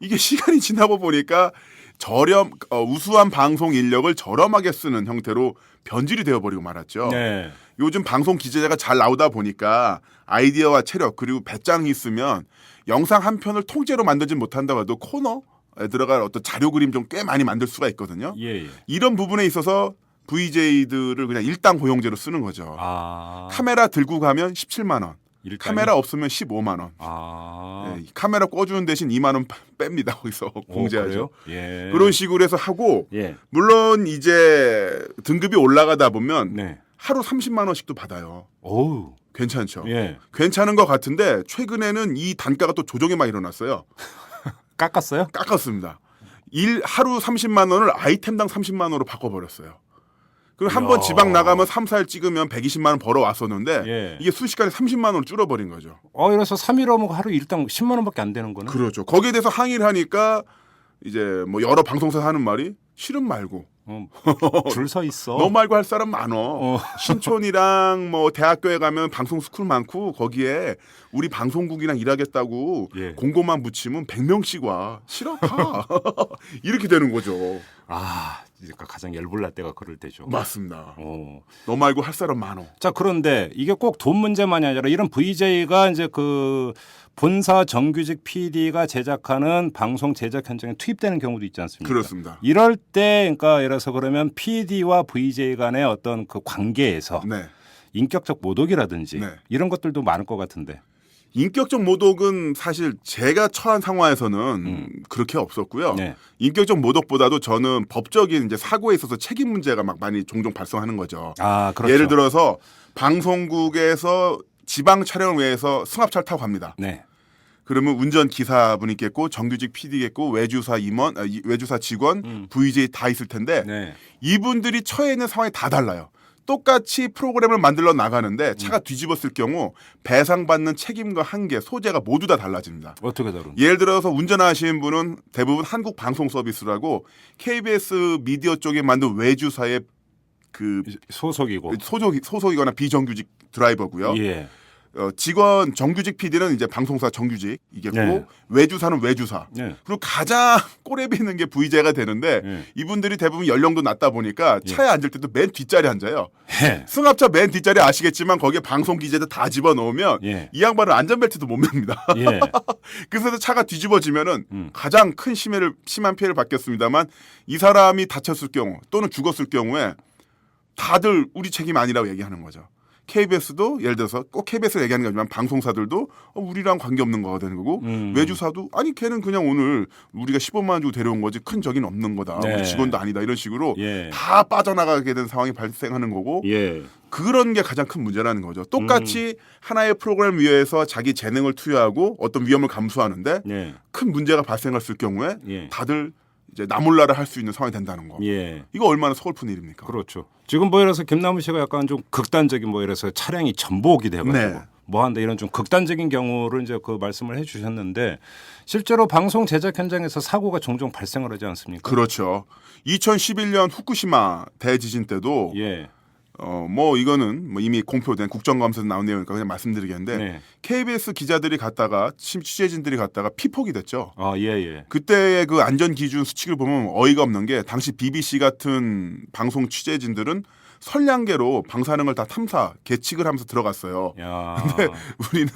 G: 이게 시간이 지나고 보니까 우수한 방송 인력을 저렴하게 쓰는 형태로 변질이 되어버리고 말았죠.
B: 네.
G: 요즘 방송 기재자가 잘 나오다 보니까 아이디어와 체력 그리고 배짱이 있으면 영상 한 편을 통째로 만들지 못한다고 해도 코너에 들어갈 어떤 자료 그림 좀 꽤 많이 만들 수가 있거든요.
B: 예.
G: 이런 부분에 있어서 VJ들을 그냥 일당 고용제로 쓰는 거죠. 카메라 들고 가면 17만 원.
B: 일당이?
G: 카메라 없으면 15만 원. 예, 카메라 꿔주는 대신 2만 원 뺍니다. 거기서 공제하죠.
B: 예.
G: 그런 식으로 해서 하고
B: 예.
G: 물론 이제 등급이 올라가다 보면
B: 네.
G: 하루 30만 원씩도 받아요.
B: 어우.
G: 괜찮죠.
B: 예.
G: 괜찮은 것 같은데 최근에는 이 단가가 또 조정이 막 일어났어요.
B: 깎았어요?
G: 깎았습니다. 하루 30만 원을 아이템당 30만 원으로 바꿔버렸어요. 그리고 한 번 지방 나가면 3, 4일 찍으면 120만 원 벌어 왔었는데
B: 예.
G: 이게 순식간에 30만 원을 줄어버린 거죠.
B: 이래서 3일 하면 하루 일당 10만 원밖에 안 되는 거는?
G: 그렇죠. 거기에 대해서 항의를 하니까 이제 뭐 여러 방송사 하는 말이 실은 말고
B: 줄 서 있어.
G: 너 말고 할 사람 많어. 신촌이랑 뭐 대학교에 가면 방송 스쿨 많고 거기에 우리 방송국이랑 일하겠다고
B: 예.
G: 공고만 붙이면 100명씩 와. 싫어 가. 이렇게 되는 거죠.
B: 아, 그러니까 가장 열불날 때가 그럴 때죠.
G: 맞습니다.
B: 어.
G: 너 말고 할 사람 많어.
B: 자, 그런데 이게 꼭 돈 문제만이 아니라 이런 VJ가 이제 그 본사 정규직 PD가 제작하는 방송 제작 현장에 투입되는 경우도 있지 않습니까?
G: 그렇습니다.
B: 이럴 때, 그러니까 예를 들어서 그러면 PD와 VJ 간의 어떤 그 관계에서
G: 네.
B: 인격적 모독이라든지
G: 네.
B: 이런 것들도 많을 것 같은데.
G: 인격적 모독은 사실 제가 처한 상황에서는 그렇게 없었고요.
B: 네.
G: 인격적 모독보다도 저는 법적인 이제 사고에 있어서 책임 문제가 막 많이 종종 발생하는 거죠.
B: 아, 그렇죠.
G: 예를 들어서 방송국에서 지방 촬영을 위해서 승합차를 타고 갑니다.
B: 네.
G: 그러면 운전 기사분 있겠고 정규직 PD겠고 외주사 임원, 외주사 직원, VJ 다 있을 텐데
B: 네.
G: 이분들이 처해 있는 상황이 다 달라요. 똑같이 프로그램을 만들러 나가는데 차가 뒤집었을 경우 배상받는 책임과 한계, 소재가 모두 다 달라집니다.
B: 어떻게 다룬?
G: 예를 들어서 운전하시는 분은 대부분 한국방송서비스라고 KBS 미디어 쪽에 만든 외주사의 그
B: 소속이고.
G: 소속이거나 비정규직 드라이버고요.
B: 예.
G: 직원 정규직 PD는 이제 방송사 정규직이겠고
B: 네.
G: 외주사는 외주사.
B: 네.
G: 그리고 가장 꼬레비 있는 게 VJ가 되는데
B: 네.
G: 이분들이 대부분 연령도 낮다 보니까 차에 앉을 때도 맨 뒷자리 앉아요.
B: 예.
G: 승합차 맨 뒷자리 아시겠지만 거기에 방송 기재들 다 집어넣으면
B: 예.
G: 이 양반은 안전벨트도 못 맵니다.
B: 예.
G: 그래서 차가 뒤집어지면은 가장 큰 심한 피해를 받겠습니다만 이 사람이 다쳤을 경우 또는 죽었을 경우에 다들 우리 책임 아니라고 얘기하는 거죠. KBS도 예를 들어서 꼭 KBS를 얘기하는 게 아니지만 방송사들도 우리랑 관계없는 거가 되는 거고 외주사도 아니 걔는 그냥 오늘 우리가 15만 원 주고 데려온 거지 큰 적인 없는 거다.
B: 네.
G: 우리 직원도 아니다. 이런 식으로
B: 예.
G: 다 빠져나가게 된 상황이 발생하는 거고
B: 예.
G: 그런 게 가장 큰 문제라는 거죠. 똑같이 하나의 프로그램 위해서 자기 재능을 투여하고 어떤 위험을 감수하는데
B: 예.
G: 큰 문제가 발생했을 경우에
B: 예.
G: 다들 이제 나몰라라 할 수 있는 상황이 된다는 거.
B: 예.
G: 이거 얼마나 서글픈 일입니까?
B: 그렇죠. 지금 뭐 이래서 김남우 씨가 약간 좀 극단적인 뭐 이래서 차량이 전복이 돼가지고
G: 네.
B: 뭐 한다 이런 좀 극단적인 경우를 이제 그 말씀을 해주셨는데 실제로 방송 제작 현장에서 사고가 종종 발생을 하지 않습니까?
G: 그렇죠. 2011년 후쿠시마 대지진 때도
B: 예.
G: 뭐 이거는 뭐 이미 공표된 국정감사에서 나온 내용이니까 그냥 말씀드리겠는데
B: 네.
G: KBS 기자들이 갔다가 취재진들이 갔다가 피폭이 됐죠.
B: 아, 예, 예.
G: 그때의 그 안전 기준 수칙을 보면 어이가 없는 게 당시 BBC 같은 방송 취재진들은 선량계로 방사능을 다 탐사 계측을 하면서 들어갔어요.
B: 야.
G: 근데 우리는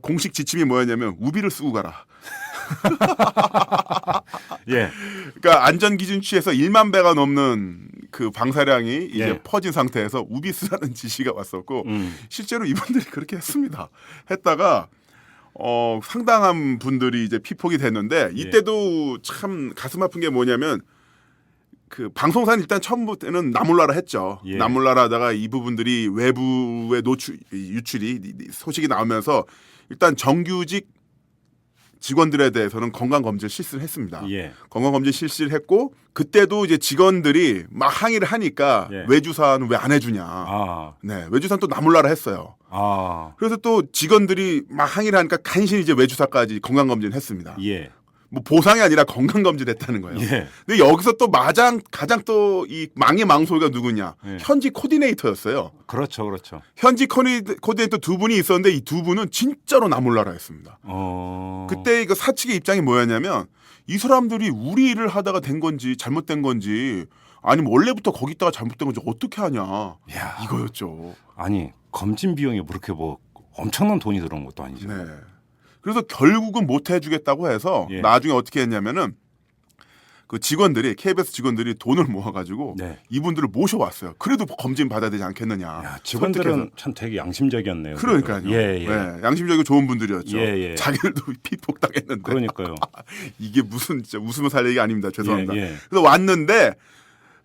G: 공식 지침이 뭐였냐면 우비를 쓰고 가라.
B: 예.
G: 그러니까 안전 기준 취해서 1만 배가 넘는 그 방사량이 이제
B: 예.
G: 퍼진 상태에서 우비 쓰라는 지시가 왔었고 실제로 이분들이 그렇게 했습니다. 했다가 상당한 분들이 이제 피폭이 됐는데 이때도 참 가슴 아픈 게 뭐냐면 그 방송사는 일단 처음부터는 나몰라라 했죠.
B: 예.
G: 나몰라라 하다가 이 부분들이 외부의 유출이 소식이 나오면서 일단 정규직 직원들에 대해서는 건강검진 실시를 했습니다.
B: 예.
G: 건강검진 실시를 했고 그때도 이제 직원들이 막 항의를 하니까
B: 예.
G: 외주사는 왜 안 해주냐.
B: 아.
G: 네, 외주사는 또 나몰라라 했어요.
B: 아.
G: 그래서 또 직원들이 막 항의를 하니까 간신히 이제 외주사까지 건강검진을 했습니다.
B: 예.
G: 뭐 보상이 아니라 건강검진을 했다는 거예요.
B: 예.
G: 근데 여기서 또 가장 또 이 망의 망소가 누구냐?
B: 예.
G: 현지 코디네이터였어요.
B: 그렇죠. 그렇죠.
G: 현지 코디네이터 두 분이 있었는데 이 두 분은 진짜로 나몰라라 했습니다. 그때 이거 사측의 입장이 뭐였냐면 이 사람들이 우리 일을 하다가 된 건지 잘못된 건지 아니면 원래부터 거기 있다가 잘못된 건지 어떻게 하냐
B: 야.
G: 이거였죠.
B: 아니, 검진 비용이 그렇게 뭐 엄청난 돈이 들어온 것도 아니죠.
G: 네. 그래서 결국은 못 해주겠다고 해서
B: 예.
G: 나중에 어떻게 했냐면은 그 직원들이 KBS 직원들이 돈을 모아가지고
B: 네.
G: 이분들을 모셔왔어요. 그래도 검진 받아야 되지 않겠느냐.
B: 야, 직원들은
G: 설득해서.
B: 참 되게 양심적이었네요.
G: 그러니까요.
B: 예, 예.
G: 네, 양심적이고 좋은 분들이었죠.
B: 예, 예.
G: 자기들도 피폭당했는데
B: 그러니까요.
G: 이게 무슨 진짜 웃으면 살 얘기 아닙니다. 죄송합니다.
B: 예, 예.
G: 그래서 왔는데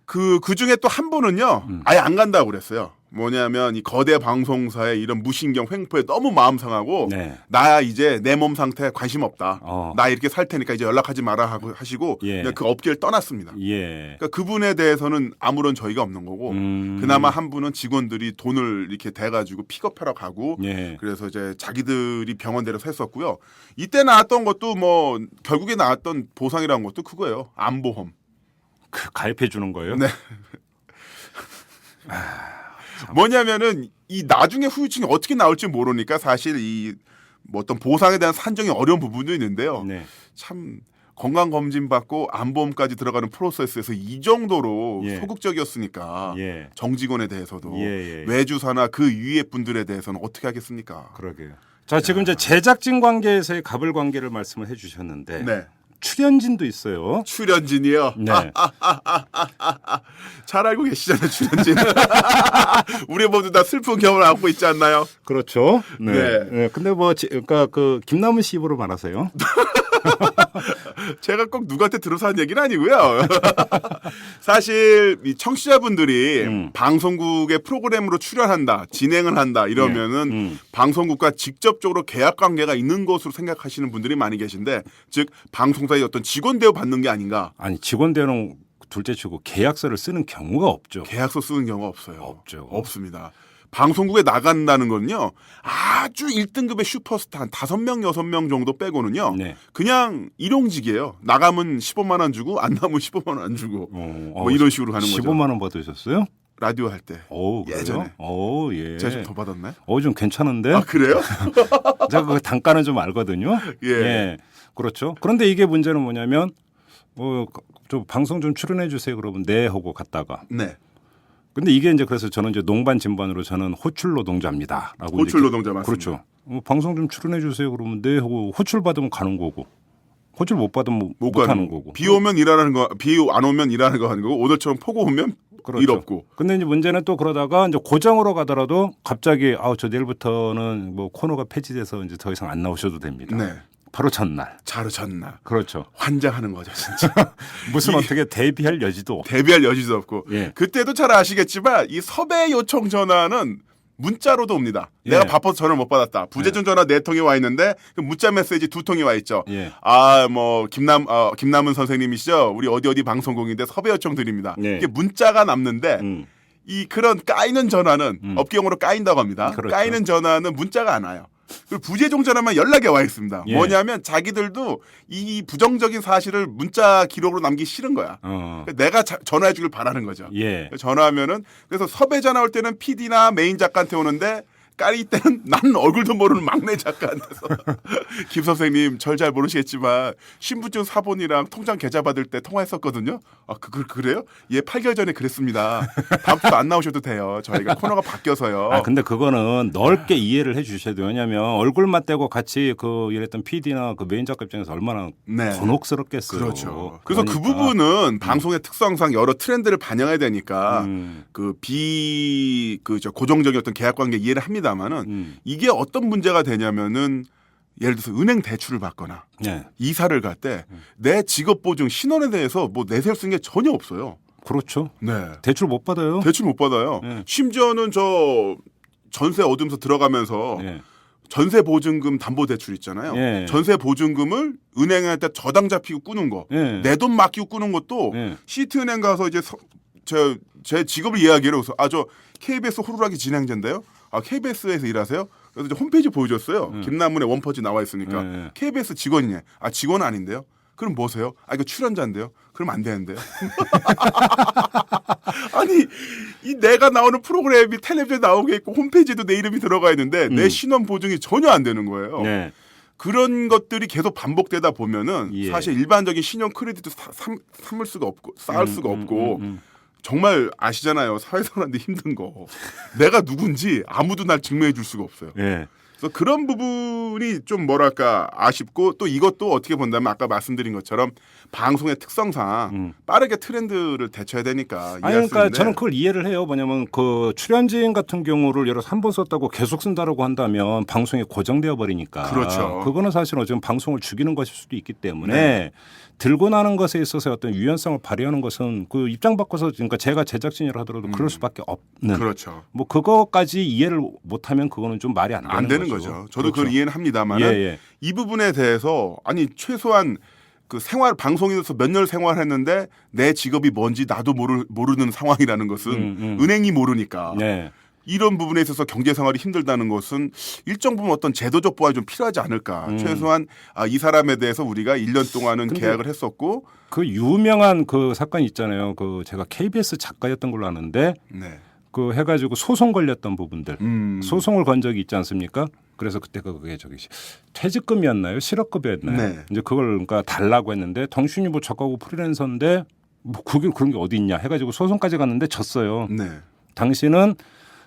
G: 그 중에 또 한 분은요 아예 안 간다고 그랬어요. 뭐냐면 이 거대 방송사의 이런 무신경 횡포에 너무 마음 상하고
B: 네.
G: 나 이제 내 몸 상태에 관심 없다.
B: 어.
G: 나 이렇게 살 테니까 이제 연락하지 마라 하시고
B: 예.
G: 그냥 그 업계를 떠났습니다.
B: 예.
G: 그러니까 그분에 대해서는 아무런 저희가 없는 거고 그나마 한 분은 직원들이 돈을 이렇게 대가지고 픽업하러 가고
B: 예.
G: 그래서 이제 자기들이 병원 데려서 했었고요. 이때 나왔던 것도 뭐 결국에 나왔던 보상이라는 것도 그거예요. 암보험.
B: 그 가입해 주는 거예요?
G: 네. 뭐냐면은 이 나중에 후유증이 어떻게 나올지 모르니까 사실 이 뭐 어떤 보상에 대한 산정이 어려운 부분도 있는데요.
B: 네.
G: 참 건강 검진 받고 암보험까지 들어가는 프로세스에서 이 정도로
B: 예.
G: 소극적이었으니까
B: 예.
G: 정직원에 대해서도
B: 예, 예.
G: 외주사나 그 위에 분들에 대해서는 어떻게 하겠습니까?
B: 그러게요. 자, 지금 이제 제작진 관계에서의 갑을 관계를 말씀을 해 주셨는데
G: 네.
B: 출연진도 있어요.
G: 출연진이요.
B: 네.
G: 잘 알고 계시잖아요, 출연진. 우리 모두 다 슬픈 경험을 안고 있지 않나요?
B: 그렇죠. 네.
G: 네.
B: 네. 근데 뭐 그러니까 그 김남은 씨 입으로 말하세요.
G: 제가 꼭 누구한테 들어서 한 얘기는 아니고요. 사실 이 청취자분들이 방송국의 프로그램으로 출연한다, 진행을 한다 이러면은 방송국과 직접적으로 계약 관계가 있는 것으로 생각하시는 분들이 많이 계신데, 즉 방송사의 어떤 직원 대우 받는 게 아닌가.
B: 아니 직원 대우는 둘째치고 계약서를 쓰는 경우가 없죠.
G: 계약서 쓰는 경우가 없어요.
B: 없죠.
G: 없습니다. 방송국에 나간다는 건요, 아주 1등급의 슈퍼스타 한 5명, 6명 정도 빼고는요,
B: 네.
G: 그냥 일용직이에요. 나가면 15만 원 주고, 안 나오면 15만 원 안 주고, 뭐 이런 식으로 가는 거죠.
B: 15만 원 받으셨어요?
G: 라디오 할 때.
B: 오, 그래요?
G: 예전에.
B: 오, 예.
G: 제가 좀 더 받았나요?
B: 좀 괜찮은데?
G: 아, 그래요?
B: 제가 그 단가는 좀 알거든요.
G: 예.
B: 그렇죠. 그런데 이게 문제는 뭐냐면, 좀 방송 좀 출연해 주세요. 그러면 네 하고 갔다가.
G: 네.
B: 근데 이게 이제 그래서 저는 이제 농반 진반으로 저는 호출 노동자입니다라고.
G: 호출
B: 이렇게-
G: 노동자 맞습니다.
B: 그렇죠. 방송 좀 출연해 주세요. 그러면 네 하고 호출 받으면 가는 거고. 호출 못 받으면 못 가는 거고.
G: 비 오면 일하는 거, 비 안 오면 일하는 거 하는 거고, 오늘처럼 폭우 오면
B: 그렇죠.
G: 일 없고.
B: 근데 이제 문제는 또 그러다가 이제 고정으로 가더라도 갑자기 저 내일부터는 뭐 코너가 폐지돼서 이제 더 이상 안 나오셔도 됩니다.
G: 네.
B: 바로 첫날.
G: 자로 쳤나.
B: 그렇죠.
G: 환장하는 거죠, 진짜.
B: 무슨 어떻게 데뷔할 여지도 없고.
G: 데뷔할 여지도 없고.
B: 예.
G: 그때도 잘 아시겠지만 이 섭외 요청 전화는 문자로도 옵니다.
B: 예.
G: 내가 바빠서 전화를 못 받았다. 부재중 전화 4통이 와 있는데 그 문자 메시지 2통이 와 있죠.
B: 예.
G: 뭐 김남은 선생님이시죠. 우리 어디 방송국인데 섭외 요청 드립니다.
B: 예.
G: 이게 문자가 남는데 이 그런 까이는 전화는 업계용어로 까인다고 합니다.
B: 그렇죠.
G: 까이는 전화는 문자가 안 와요. 그리고 부재중 전화만 연락이 와 있습니다.
B: 예.
G: 뭐냐면 자기들도 이 부정적인 사실을 문자 기록으로 남기기 싫은 거야. 내가 전화해 주길 바라는 거죠.
B: 예.
G: 전화하면은 그래서 섭외 전화 올 때는 PD나 메인 작가한테 오는데 까리 때는 나는 얼굴도 모르는 막내 작가한테서 김 선생님 절 잘 모르시겠지만 신분증 사본이랑 통장 계좌 받을 때 통화했었거든요. 그래요? 예, 8개월 전에 그랬습니다. 다음부터 안 나오셔도 돼요. 저희가 코너가 바뀌어서요.
B: 근데 그거는 넓게 이해를 해 주셔야 돼요. 왜냐하면 얼굴만 떼고 같이 이랬던 PD나 그 메인 작가 입장에서 얼마나
G: 네.
B: 곤혹스럽겠어요.
G: 그렇죠. 그래서 그
B: 그러니까.
G: 부분은 방송의 특성상 여러 트렌드를 반영해야 되니까 고정적인 어떤 계약 관계 이해를 합니다만은 이게 어떤 문제가 되냐면은 예를 들어서 은행 대출을 받거나
B: 네.
G: 이사를 갈 때 내 직업 보증 신원에 대해서 뭐 내세울 수 있는 게 전혀 없어요.
B: 그렇죠.
G: 네.
B: 대출 못 받아요.
G: 대출 못 받아요.
B: 네.
G: 심지어는 저 전세 얻으면서 들어가면서
B: 네.
G: 전세 보증금 담보 대출 있잖아요.
B: 예.
G: 전세 보증금을 은행한테 저당 잡히고 꾸는 거,
B: 예.
G: 내 돈 맡기고 꾸는 것도
B: 예.
G: 시티은행 가서 이제 제 직업을 이야기해요. 그래서 저 KBS 호루라기 진행자인데요. KBS에서 일하세요? 그래서 이제 홈페이지 보여줬어요. 김남문의 원퍼지 나와 있으니까 KBS 직원이냐? 직원은 아닌데요. 그럼 뭐세요? 이거 출연자인데요. 그럼 안 되는데요. 아니 이 내가 나오는 프로그램이 텔레비전에 나오게 있고 홈페이지에도 내 이름이 들어가 있는데 내 신원 보증이 전혀 안 되는 거예요.
B: 네.
G: 그런 것들이 계속 반복되다 보면은
B: 예.
G: 사실 일반적인 신용 크레딧도 삼을 수가 없고 쌓을 수가 없고 정말 아시잖아요. 사회생활하는데 힘든 거. 내가 누군지 아무도 날 증명해 줄 수가 없어요.
B: 예.
G: 그래서 그런 부분이 좀 뭐랄까 아쉽고 또 이것도 어떻게 본다면 아까 말씀드린 것처럼 방송의 특성상 빠르게 트렌드를 대처해야 되니까.
B: 아니
G: 이해할 수
B: 그러니까
G: 있는데
B: 저는 그걸 이해를 해요. 뭐냐면 그 출연진 같은 경우를 예를 들어서 한 번 썼다고 계속 쓴다라고 한다면 방송이 고정되어 버리니까.
G: 그렇죠.
B: 그거는 사실은 어쩌면 방송을 죽이는 것일 수도 있기 때문에 들고 나는 것에 있어서 어떤 유연성을 발휘하는 것은 그 입장 바꿔서 그러니까 제가 제작진이라 하더라도 그럴 수밖에 없는.
G: 그렇죠.
B: 뭐 그거까지 이해를 못하면 그거는 좀 말이 안 되는
G: 거죠. 저도 그걸
B: 그렇죠.
G: 이해는 합니다만
B: 예.
G: 이 부분에 대해서 아니 최소한 그 생활 방송인으로서 몇 년 생활했는데 내 직업이 뭔지 나도 모르는 상황이라는 것은 은행이 모르니까
B: 네.
G: 이런 부분에 있어서 경제 생활이 힘들다는 것은 일정 부분 어떤 제도적 보완이 좀 필요하지 않을까. 최소한 이 사람에 대해서 우리가 1년 동안은 계약을 했었고
B: 그 유명한 그 사건이 있잖아요. 그 제가 KBS 작가였던 걸로 아는데
G: 네.
B: 그 해가지고 소송 걸렸던 부분들 소송을 건 적이 있지 않습니까? 그래서 그때가 그게 저기 퇴직금이었나요? 실업급여였나요?
G: 네.
B: 이제 그걸 그러니까 달라고 했는데 당신이 뭐 작가고 프리랜서인데 뭐 그게 그런 게 어디 있냐 해가지고 소송까지 갔는데 졌어요.
G: 네.
B: 당신은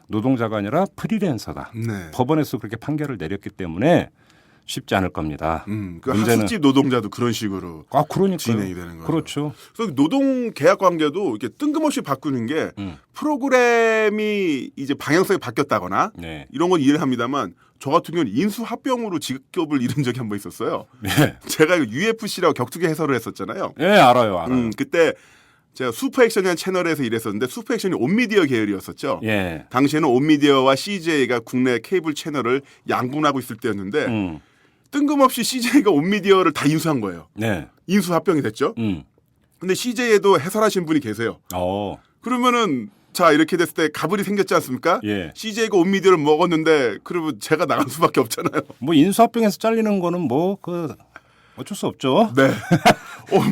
B: 노동자가 아니라 프리랜서다.
G: 네.
B: 법원에서 그렇게 판결을 내렸기 때문에 쉽지 않을 겁니다.
G: 그 학습집 노동자도 그런 식으로
B: 그러니까요.
G: 진행이 되는 거죠.
B: 그렇죠.
G: 그래서 노동 계약 관계도 이렇게 뜬금없이 바꾸는 게 프로그램이 이제 방향성이 바뀌었다거나
B: 네.
G: 이런 건 이해를 합니다만 저 같은 경우는 인수합병으로 직업을 잃은 적이 한 번 있었어요.
B: 네.
G: 제가 UFC라고 격투기 해설을 했었잖아요.
B: 예, 알아요.
G: 그때 제가 슈퍼액션이라는 채널에서 일했었는데 슈퍼액션이 온미디어 계열이었었죠.
B: 예.
G: 당시에는 온미디어와 CJ가 국내 케이블 채널을 양분하고 있을 때였는데 뜬금없이 CJ가 온미디어를 다 인수한 거예요.
B: 네.
G: 인수 합병이 됐죠. 근데 CJ에도 해설하신 분이 계세요. 그러면은 자 이렇게 됐을 때 가불이 생겼지 않습니까?
B: 예.
G: CJ가 온미디어를 먹었는데 그러면 제가 나갈 수밖에 없잖아요.
B: 뭐 인수합병에서 잘리는 거는 뭐 그 어쩔 수 없죠.
G: 네.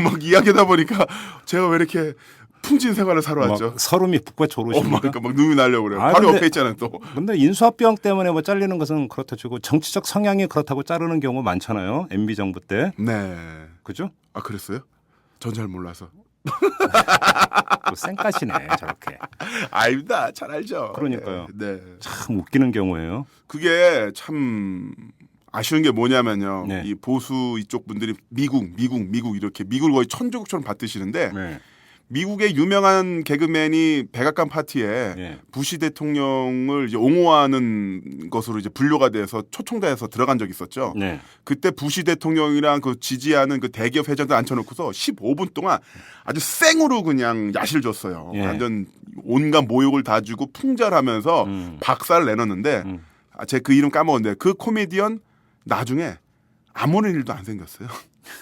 G: 막 이야기하다 보니까 제가 왜 이렇게 풍진 생활을 살아왔죠.
B: 막 서름이 북받쳐 오르십니까?
G: 그러니까 막 눈이 나려고 그래요.
B: 아,
G: 바로
B: 근데-
G: 옆에 있잖아요 또.
B: 근데 인수합병 때문에 뭐 잘리는 것은 그렇다 치고 정치적 성향이 그렇다고 자르는 경우 많잖아요. MB 정부 때.
G: 네.
B: 그죠?
G: 아 그랬어요? 전 잘 몰라서.
B: 또 쌩까시네 저렇게.
G: 아닙니다. 잘 알죠.
B: 그러니까요.
G: 네.
B: 참 웃기는 경우예요.
G: 그게 참 아쉬운 게 뭐냐면요.
B: 네.
G: 이 보수 이쪽 분들이 미국 이렇게 미국을 거의 천조국처럼 받드시는데
B: 네.
G: 미국의 유명한 개그맨이 백악관 파티에
B: 네.
G: 부시 대통령을 이제 옹호하는 것으로 이제 분류가 돼서 초청돼서 들어간 적이 있었죠.
B: 네.
G: 그때 부시 대통령이랑 그 지지하는 그 대기업 회장들 앉혀놓고서 15분 동안 아주 생으로 그냥 야실 줬어요.
B: 예.
G: 완전 온갖 모욕을 다 주고 풍절하면서 박살을 내놨는데 제 그 이름 까먹었는데 그 코미디언 나중에 아무런 일도 안 생겼어요.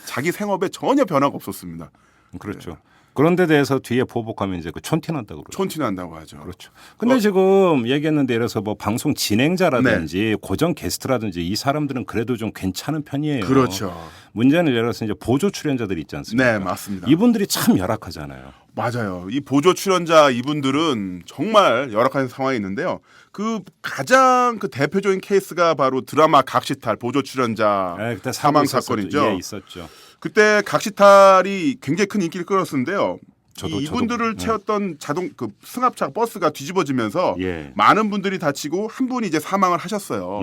G: 자기 생업에 전혀 변화가 없었습니다.
B: 그렇죠. 그런 데 대해서 뒤에 보복하면 이제 그 촌티난다고 그러죠.
G: 촌티난다고 하죠.
B: 그렇죠. 근데 지금 얘기했는데 예를 들어서 뭐 방송 진행자라든지 고정 게스트라든지 이 사람들은 그래도 좀 괜찮은 편이에요.
G: 그렇죠.
B: 문제는 예를 들어서 이제 보조 출연자들이 있지 않습니까?
G: 네, 맞습니다.
B: 이분들이 참 열악하잖아요.
G: 맞아요. 이 보조 출연자 이분들은 정말 열악한 상황이 있는데요. 그 가장 그 대표적인 케이스가 바로 드라마 각시탈 보조 출연자
B: 네, 그때
G: 사망
B: 있었죠.
G: 사건이죠.
B: 예, 있었죠.
G: 그때 각시탈이 굉장히 큰 인기를 끌었는데요. 이분들을
B: 저도,
G: 채웠던 자동 그 승합차 버스가 뒤집어지면서
B: 예.
G: 많은 분들이 다치고 한 분이 이제 사망을 하셨어요.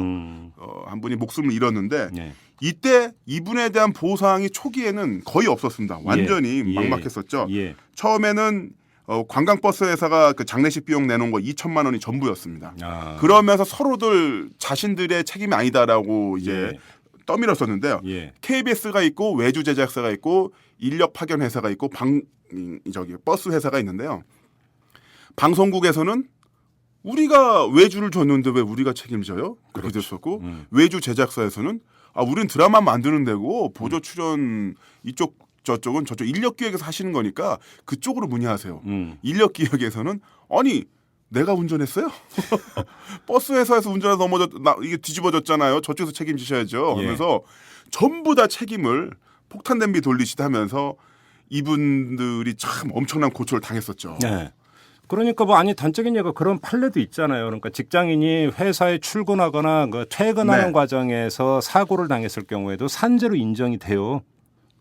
G: 한 분이 목숨을 잃었는데
B: 예.
G: 이때 이분에 대한 보상이 초기에는 거의 없었습니다. 완전히
B: 예.
G: 막막했었죠.
B: 예.
G: 처음에는 관광버스 회사가 그 장례식 비용 내놓은 거 2천만 원이 전부였습니다.
B: 아.
G: 그러면서 서로들 자신들의 책임이 아니다라고 이제
B: 예.
G: 떠밀었었는데요.
B: 예.
G: KBS가 있고 외주 제작사가 있고 인력 파견 회사가 있고 버스 회사가 있는데요. 방송국에서는 우리가 외주를 줬는데 왜 우리가 책임져요? 그렇게 됐었고 외주 제작사에서는 우린 드라마 만드는 데고 보조 출연 이쪽 저쪽은 저쪽 인력 기획에서 하시는 거니까 그쪽으로 문의하세요. 인력 기획에서는 아니 내가 운전했어요? 버스 회사에서 운전해서 이게 뒤집어졌잖아요. 저쪽에서 책임지셔야죠.
B: 예.
G: 하면서 전부 다 책임을 폭탄 냄비 돌리시다 하면서 이분들이 참 엄청난 고초를 당했었죠.
B: 네. 그러니까 뭐 아니 단적인 예가 그런 판례도 있잖아요. 그러니까 직장인이 회사에 출근하거나 그 퇴근하는
G: 네.
B: 과정에서 사고를 당했을 경우에도 산재로 인정이 돼요.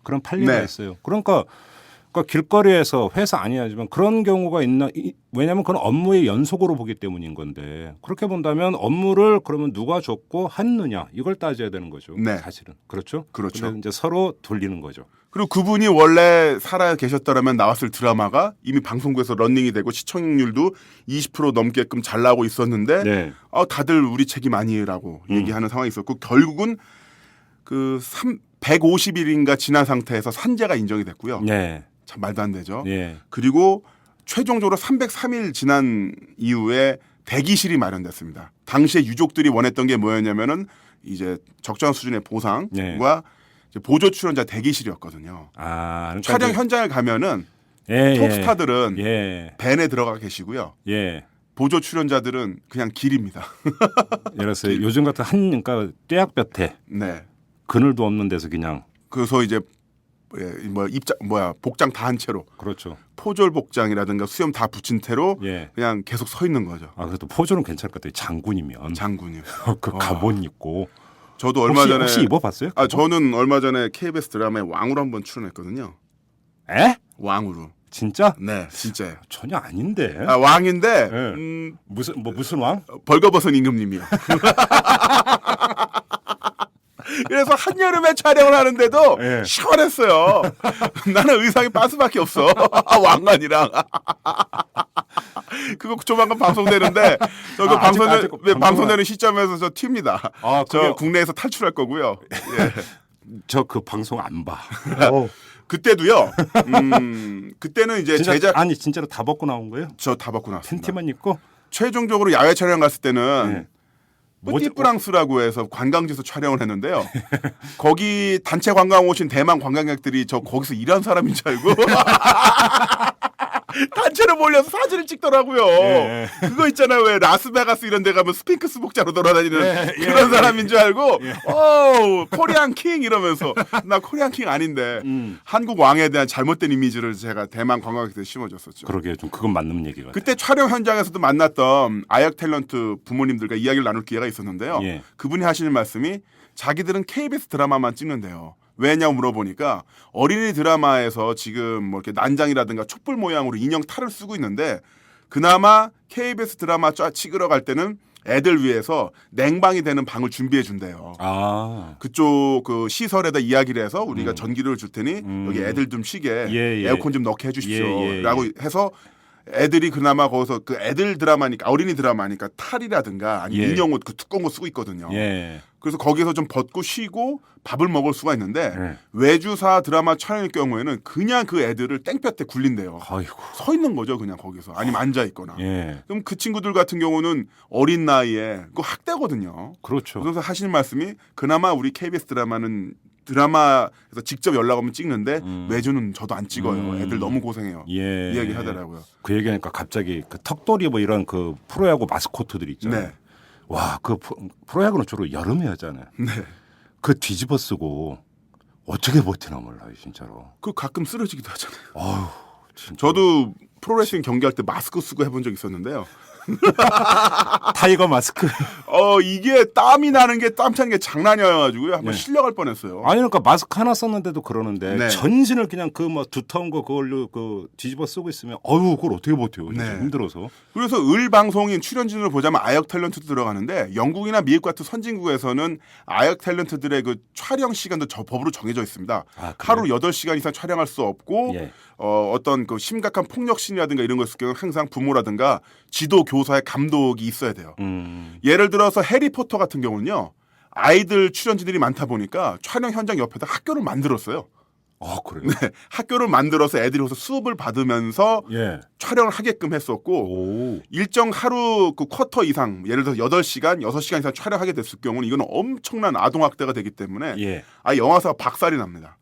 B: 그런 판례가
G: 네.
B: 있어요. 그러니까 그러니까 길거리에서 회사 아니야지만 그런 경우가 있나? 왜냐하면 그건 업무의 연속으로 보기 때문인 건데 그렇게 본다면 업무를 그러면 누가 줬고 했느냐 이걸 따져야 되는 거죠.
G: 네.
B: 사실은 그렇죠.
G: 그렇죠.
B: 근데 이제 서로 돌리는 거죠.
G: 그리고 그분이 원래 살아 계셨더라면 나왔을 드라마가 이미 방송국에서 런닝이 되고 시청률도 20% 넘게끔 잘 나오고 있었는데
B: 네.
G: 다들 우리 책임 아니라고 얘기하는 상황이 있었고 결국은 그 150일인가 지난 상태에서 산재가 인정이 됐고요.
B: 네.
G: 참 말도 안 되죠.
B: 네.
G: 그리고 최종적으로 303일 지난 이후에 대기실이 마련됐습니다. 당시에 유족들이 원했던 게 뭐였냐면은 이제 적정한 수준의 보상과
B: 네.
G: 이제 보조 출연자 대기실이었거든요.
B: 그러니까
G: 촬영
B: 이제-
G: 현장을 가면은
B: 예,
G: 톱스타들은
B: 예.
G: 밴에 들어가 계시고요.
B: 예.
G: 보조 출연자들은 그냥 길입니다.
B: 예를 들어서 요즘 같은 그러니까 떼약볕에
G: 네.
B: 그늘도 없는 데서 그냥
G: 그래서 이제 복장 다 한 채로
B: 그렇죠.
G: 포졸 복장이라든가 수염 다 붙인 채로
B: 예.
G: 그냥 계속 서 있는 거죠.
B: 그래도 포즈는 괜찮을 것 같아요. 장군이면
G: 장군이.
B: 그 갑옷 입고
G: 저도 얼마 전에
B: 혹시 입어봤어요?
G: 저는 얼마 전에 KBS 드라마에 왕으로 한번 출연했거든요.
B: 에?
G: 왕으로.
B: 진짜?
G: 네, 진짜요.
B: 전혀 아닌데.
G: 왕인데
B: 네. 무슨 왕?
G: 벌거벗은 임금님이요. 그래서 한여름에 촬영을 하는데도
B: 예.
G: 시원했어요. 나는 의상이 빤스밖에 없어. 왕관이랑. 그거 조만간 방송되는데 저거
B: 아직
G: 방송되는 시점에서 저 튑니다. 저
B: 그게-
G: 국내에서 탈출할 거고요. 예.
B: 저 그 방송 안 봐.
G: 그때도요. 그때는 이제
B: 진짜,
G: 제작
B: 아니 진짜로 다 벗고 나온 거예요?
G: 저 다 받고 나왔습니다.
B: 팬티만 입고?
G: 최종적으로 야외 촬영 갔을 때는
B: 네.
G: 뿌띠프랑스라고 해서 관광지에서 촬영을 했는데요. 거기 단체 관광 오신 대만 관광객들이 저 거기서 일한 사람인 줄 알고 단체로 몰려서 사진을 찍더라고요.
B: 예.
G: 그거 있잖아요. 왜 라스베가스 이런 데 가면 스핑크스 복자로 돌아다니는
B: 예,
G: 그런 사람인 줄 알고 코리안 킹 이러면서 나 코리안 킹 아닌데 한국 왕에 대한 잘못된 이미지를 제가 대만 관광객들에 심어줬었죠.
B: 그러게 좀 그건 맞는 얘기 같아요.
G: 그때 촬영 현장에서도 만났던 아역 탤런트 부모님들과 이야기를 나눌 기회가 있었는데요.
B: 예.
G: 그분이 하시는 말씀이 자기들은 KBS 드라마만 찍는데요. 왜냐고 물어보니까 어린이 드라마에서 지금 뭐 이렇게 난장이라든가 촛불 모양으로 인형 탈을 쓰고 있는데 그나마 KBS 드라마 찍으러 갈 때는 애들 위해서 냉방이 되는 방을 준비해 준대요. 그쪽 그 시설에다 이야기를 해서 우리가 전기를 줄 테니 여기 애들 좀 쉬게
B: 예.
G: 에어컨 좀 넣게 해주십시오.
B: 예.
G: 라고 해서 애들이 그나마 거기서 그 애들 드라마니까 어린이 드라마니까 탈이라든가 아니면
B: 예.
G: 인형 옷 그 두꺼운 거 쓰고 있거든요.
B: 예.
G: 그래서 거기서 좀 벗고 쉬고 밥을 먹을 수가 있는데
B: 예.
G: 외주사 드라마 촬영일 경우에는 그냥 그 애들을 땡볕에 굴린대요.
B: 아이고.
G: 서 있는 거죠 그냥 거기서 아니면 앉아 있거나.
B: 예.
G: 그럼 그 친구들 같은 경우는 어린 나이에 그거 학대거든요.
B: 그렇죠.
G: 그래서 하시는 말씀이 그나마 우리 KBS 드라마에서 직접 연락 오면 찍는데 외주는 저도 안 찍어요. 애들 너무 고생해요.
B: 예.
G: 이야기 하더라고요.
B: 그 얘기하니까 갑자기 그 턱돌이 뭐 이런 그 프로야구 마스코트들 있잖아요.
G: 네.
B: 와, 그 프로야구는 주로 여름에 하잖아요.
G: 네.
B: 그 뒤집어 쓰고 어떻게 버티나 몰라요, 진짜로.
G: 그 가끔 쓰러지기도 하잖아요.
B: 아유, 진짜.
G: 저도 프로레슬링 경기할 때 마스크 쓰고 해본 적 있었는데요.
B: 타이거 마스크.
G: 이게 땀이 나는 게 땀 차는 게 장난이 아니어가지고요. 한번
B: 네.
G: 실려갈 뻔했어요.
B: 아니 그러니까 마스크 하나 썼는데도 그러는데
G: 네.
B: 전신을 그냥 그 뭐 두터운 거 그걸로 그 뒤집어 쓰고 있으면 어유 그걸 어떻게 버텨요? 진짜
G: 네.
B: 힘들어서.
G: 그래서 을 방송인 출연진으로 보자면 아역 탤런트도 들어가는데 영국이나 미국 같은 선진국에서는 아역 탤런트들의 그 촬영 시간도 법으로 정해져 있습니다.
B: 그래요?
G: 하루 8시간 이상 촬영할 수 없고
B: 예.
G: 어떤 그 심각한 폭력신이라든가 이런 거 있을 경우 항상 부모라든가 지도 교사의 감독이 있어야 돼요. 예를 들어서 해리포터 같은 경우는요. 아이들 출연진들이 많다 보니까 촬영 현장 옆에다 학교를 만들었어요.
B: 그래요?
G: 네, 학교를 만들어서 애들이 와서 수업을 받으면서
B: 예.
G: 촬영을 하게끔 했었고
B: 오.
G: 일정 하루 그 쿼터 이상 예를 들어서 8시간, 6시간 이상 촬영하게 됐을 경우는 이건 엄청난 아동학대가 되기 때문에
B: 예.
G: 영화사가 박살이 납니다.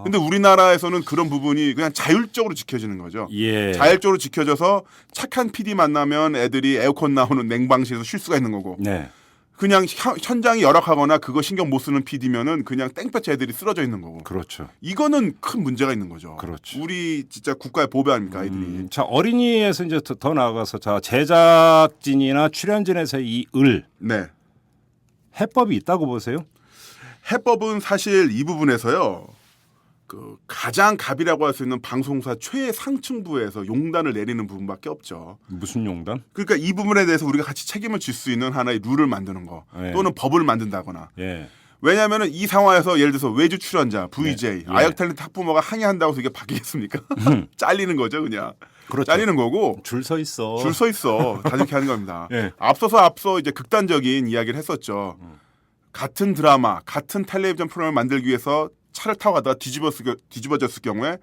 G: 근데 우리나라에서는 그런 부분이 그냥 자율적으로 지켜지는 거죠.
B: 예.
G: 자율적으로 지켜져서 착한 PD 만나면 애들이 에어컨 나오는 냉방실에서 쉴 수가 있는 거고
B: 네.
G: 그냥 현장이 열악하거나 그거 신경 못 쓰는 PD면은 그냥 땡볕에 애들이 쓰러져 있는 거고.
B: 그렇죠.
G: 이거는 큰 문제가 있는 거죠.
B: 그렇죠.
G: 우리 진짜 국가의 보배 아닙니까 아이들이.
B: 자 어린이에서 이제 더 나아가서 자 제작진이나 출연진에서 이
G: 네.
B: 해법이 있다고 보세요?
G: 해법은 사실 이 부분에서요. 그 가장 갑이라고 할 수 있는 방송사 최상층부에서 용단을 내리는 부분밖에 없죠.
B: 무슨 용단?
G: 그러니까 이 부분에 대해서 우리가 같이 책임을 질 수 있는 하나의 룰을 만드는 거
B: 예.
G: 또는 법을 만든다거나.
B: 예.
G: 왜냐하면 이 상황에서 예를 들어서 외주 출연자 VJ
B: 예.
G: 아역 탤런트 학부모가 항의한다고 해서 이게 바뀌겠습니까? 잘리는 거죠 그냥.
B: 그렇죠.
G: 잘리는 거고
B: 줄 서 있어.
G: 줄 서 있어. 다 이렇게 하는 겁니다.
B: 예.
G: 앞서 이제 극단적인 이야기를 했었죠. 같은 드라마, 같은 텔레비전 프로그램을 만들기 위해서 차를 타고 가다가 뒤집어졌을 경우에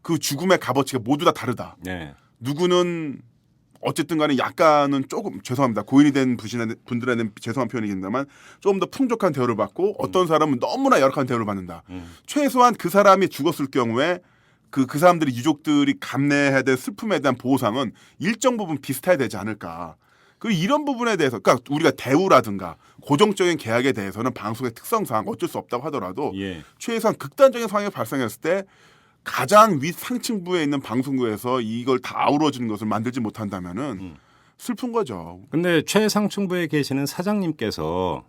G: 그 죽음의 값어치가 모두 다 다르다.
B: 네.
G: 누구는 어쨌든 간에 약간은 조금 죄송합니다. 고인이 된 분들에는 죄송한 표현이겠습니다만 조금 더 풍족한 대우를 받고 어떤 사람은 너무나 열악한 대우를 받는다. 최소한 그 사람이 죽었을 경우에 그 사람들이 유족들이 감내해야 될 슬픔에 대한 보상은 일정 부분 비슷해야 되지 않을까. 그 이런 부분에 대해서 그러니까 우리가 대우라든가 고정적인 계약에 대해서는 방송의 특성상 어쩔 수 없다고 하더라도
B: 예.
G: 최소한 극단적인 상황이 발생했을 때 가장 윗 상층부에 있는 방송국에서 이걸 다 아우러지는 것을 만들지 못한다면은 슬픈 거죠.
B: 근데 최상층부에 계시는 사장님께서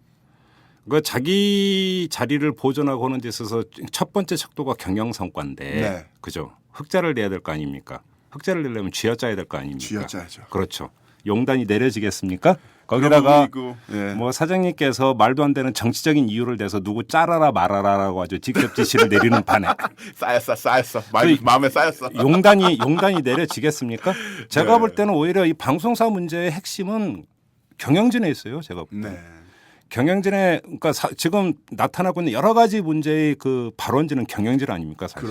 B: 그 자기 자리를 보존하고 하는 데 있어서 첫 번째 척도가 경영성과인데
G: 네.
B: 그죠? 흑자를 내야 될 거 아닙니까? 흑자를 내려면 쥐어짜야 될 거 아닙니까?
G: 쥐어짜야죠.
B: 그렇죠. 용단이 내려지겠습니까? 거기다가
G: 그런 부분이 있고, 예.
B: 뭐 사장님께서 말도 안 되는 정치적인 이유를 대서 누구 짜라라 말아라라고 아주 직접 지시를 내리는 반에
G: 쌓였어. 마음에 쌓였어.
B: 용단이 내려지겠습니까? 제가
G: 네.
B: 볼 때는 오히려 이 방송사 문제의 핵심은 경영진에 있어요. 제가 볼 때.
G: 네.
B: 경영진에 그러니까 지금 나타나고 있는 여러 가지 문제의 그 발원지는 경영진 아닙니까? 사실.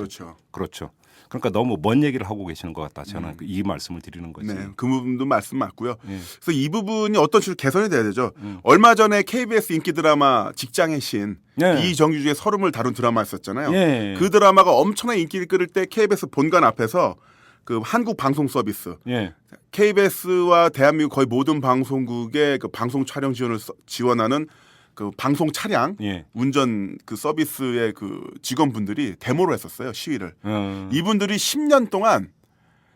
B: 그렇죠. 그러니까 너무 먼 얘기를 하고 계시는 것 같다. 저는 이 말씀을 드리는 거지.
G: 네, 그 부분도 말씀 맞고요.
B: 예.
G: 그래서 이 부분이 어떤 식으로 개선이 돼야 되죠. 얼마 전에 KBS 인기 드라마 직장의 신
B: 예.
G: 비정규직의 서름을 다룬 드라마 있었잖아요.
B: 예.
G: 그 드라마가 엄청난 인기를 끌을 때 KBS 본관 앞에서 그 한국 방송 서비스
B: 예.
G: KBS와 대한민국 거의 모든 방송국의 그 방송 촬영 지원을 지원하는 그 방송 차량
B: 예.
G: 운전 그 서비스의 그 직원분들이 데모를 했었어요. 시위를. 이분들이 10년 동안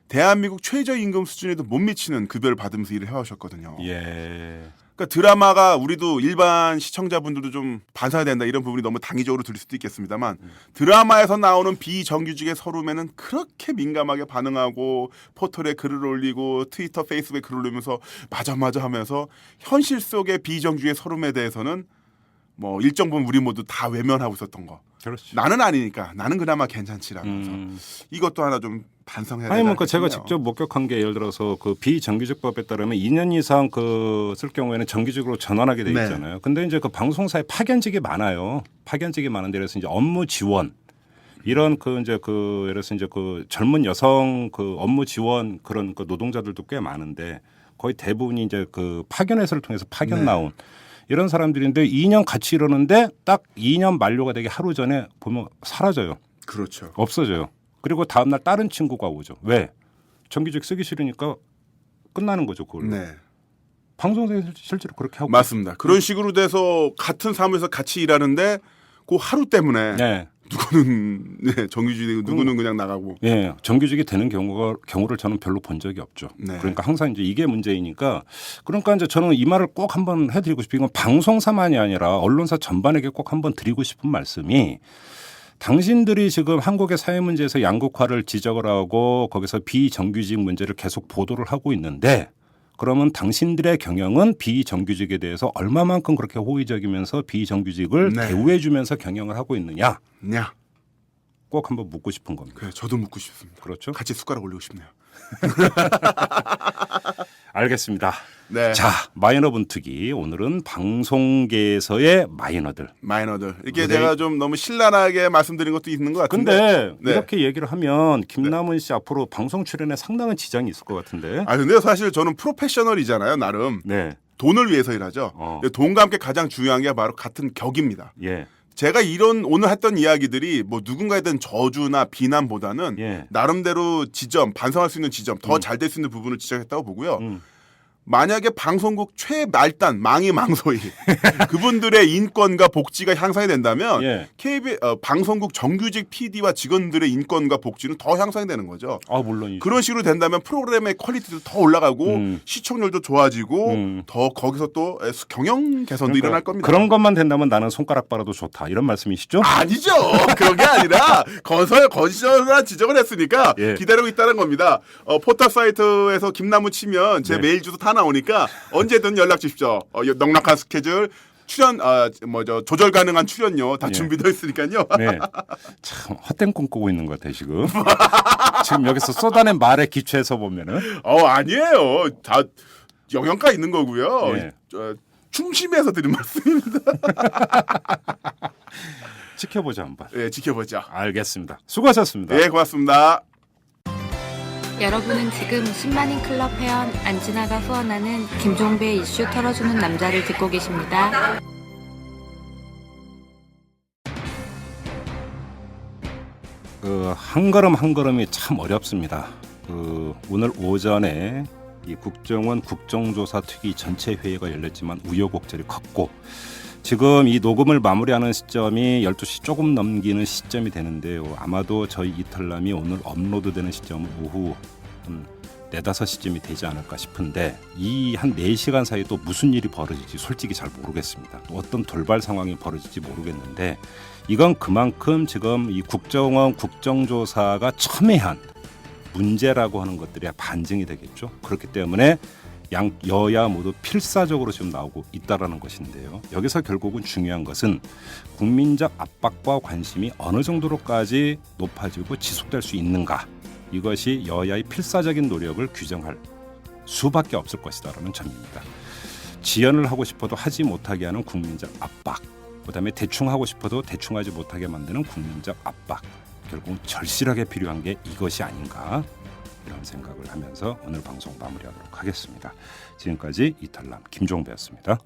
G: 대한민국 최저임금 수준에도 못 미치는 급여를 받으면서 일을 해오셨거든요.
B: 예.
G: 그러니까 드라마가 우리도 일반 시청자분들도 좀 반사해야 된다 이런 부분이 너무 당위적으로 들릴 수도 있겠습니다만 드라마에서 나오는 비정규직의 서름에는 그렇게 민감하게 반응하고 포털에 글을 올리고 트위터, 페이스북에 글을 올리면서 맞아 하면서 현실 속의 비정규직의 서름에 대해서는 뭐 일정 부분 우리 모두 다 외면하고 있었던 거.
B: 그렇죠.
G: 나는 아니니까 나는 그나마 괜찮지라면서 이것도 하나 좀 반성해야 되지
B: 아니 뭐
G: 않겠냐.
B: 제가 직접 목격한 게 예를 들어서 그 비정규직법에 따르면 2년 이상 그 쓸 경우에는 정규직으로 전환하게 돼
G: 네.
B: 있잖아요. 근데 이제 그 방송사에 파견직이 많아요. 파견직이 많은데 그래서 이제 업무 지원 이런 그 이제 그 예를 들어서 이제 그 젊은 여성 그 업무 지원 그런 그 노동자들도 꽤 많은데 거의 대부분이 이제 그 파견 회사를 통해서 파견
G: 네.
B: 나온 이런 사람들인데 2년 같이 이러는데 딱 2년 만료가 되기 하루 전에 보면 사라져요.
G: 그렇죠.
B: 없어져요. 그리고 다음날 다른 친구가 오죠. 왜? 정규직 쓰기 싫으니까 끝나는 거죠. 그걸로.
G: 네.
B: 방송사에 실제로 그렇게 하고.
G: 맞습니다. 그런 식으로 돼서 같은 사무실에서 같이 일하는데 그 하루 때문에
B: 네.
G: 누구는 정규직이고 누구는 그냥 나가고.
B: 예, 정규직이 되는 경우를 저는 별로 본 적이 없죠.
G: 네.
B: 그러니까 항상 이제 이게 문제이니까 그러니까 이제 저는 이 말을 꼭 한번 해드리고 싶은 건 방송사만이 아니라 언론사 전반에게 꼭 한번 드리고 싶은 말씀이 당신들이 지금 한국의 사회 문제에서 양극화를 지적을 하고 거기서 비정규직 문제를 계속 보도를 하고 있는데 그러면 당신들의 경영은 비정규직에 대해서 얼마만큼 그렇게 호의적이면서 비정규직을
G: 네.
B: 대우해주면서 경영을 하고 있느냐
G: 냐.
B: 꼭 한번 묻고 싶은 겁니다.
G: 그래, 저도 묻고 싶습니다.
B: 그렇죠?
G: 같이 숟가락 올리고 싶네요.
B: 알겠습니다.
G: 네.
B: 자, 마이너 분투기 오늘은 방송계에서의 마이너들.
G: 마이너들. 이렇게
B: 네.
G: 제가 좀 너무 신랄하게 말씀드린 것도 있는 것 같은데.
B: 근데
G: 네.
B: 이렇게 얘기를 하면 김남은 씨 앞으로 방송 출연에 상당한 지장이 있을 것 같은데.
G: 아 근데 사실 저는 프로페셔널이잖아요. 나름
B: 네.
G: 돈을 위해서 일하죠. 근데 돈과 함께 가장 중요한 게 바로 같은 격입니다.
B: 예.
G: 제가 오늘 했던 이야기들이 뭐 누군가에 대한 저주나 비난보다는
B: 예.
G: 나름대로 지점, 반성할 수 있는 지점, 더 잘 될 수 있는 부분을 지적했다고 보고요. 만약에 방송국 최말단 망이 망소이 그분들의 인권과 복지가 향상이 된다면
B: 예.
G: KBS 방송국 정규직 PD와 직원들의 인권과 복지는 더 향상이 되는 거죠.
B: 아 물론이죠.
G: 그런 식으로 된다면 프로그램의 퀄리티도 더 올라가고 시청률도 좋아지고 더 거기서 또 경영 개선도 일어날 겁니다.
B: 그런 것만 된다면 나는 손가락 빨아도 좋다 이런 말씀이시죠?
G: 아니죠. 그런 게 아니라 건설한 지적을 했으니까
B: 예.
G: 기다리고 있다는 겁니다. 포털 사이트에서 김남우 치면 제
B: 네.
G: 메일 주소 다 나오니까 언제든 연락 주십시오. 넉넉한 스케줄, 출연 조절 가능한 출연료 다
B: 예.
G: 준비되어 있으니까요.
B: 네. 참 헛된 꿈 꾸고 있는 것 같아 지금. 지금 여기서 쏟아낸 말에 기초해서 보면은
G: 아니에요. 다 영양가 있는 거고요.
B: 예.
G: 중심에서 드린 말씀입니다.
B: 지켜보자 한번.
G: 예, 지켜보자.
B: 알겠습니다. 수고하셨습니다.
G: 예, 고맙습니다.
H: 여러분은 지금 10만인 클럽 회원 안진아가 후원하는 김종배의 이슈 털어주는 남자를 듣고 계십니다.
B: 한 걸음 한 걸음이 참 어렵습니다. 오늘 오전에 이 국정원 국정조사 특위 전체 회의가 열렸지만 우여곡절이 컸고 지금 이 녹음을 마무리하는 시점이 12시 조금 넘기는 시점이 되는데요. 아마도 저희 이탈남이 오늘 업로드되는 시점은 오후 한 4-5시쯤이 되지 않을까 싶은데 이 한 4시간 사이에 또 무슨 일이 벌어질지 솔직히 잘 모르겠습니다. 또 어떤 돌발 상황이 벌어질지 모르겠는데 이건 그만큼 지금 이 국정원 국정조사가 첨예한 문제라고 하는 것들이 반증이 되겠죠. 그렇기 때문에 양 여야 모두 필사적으로 지금 나오고 있다라는 것인데요. 여기서 결국은 중요한 것은 국민적 압박과 관심이 어느 정도로까지 높아지고 지속될 수 있는가. 이것이 여야의 필사적인 노력을 규정할 수밖에 없을 것이다라는 점입니다. 지연을 하고 싶어도 하지 못하게 하는 국민적 압박, 그다음에 대충 하고 싶어도 대충 하지 못하게 만드는 국민적 압박, 결국은 절실하게 필요한 게 이것이 아닌가 이런 생각을 하면서 오늘 방송 마무리하도록 하겠습니다. 지금까지 이탈남 김종배였습니다.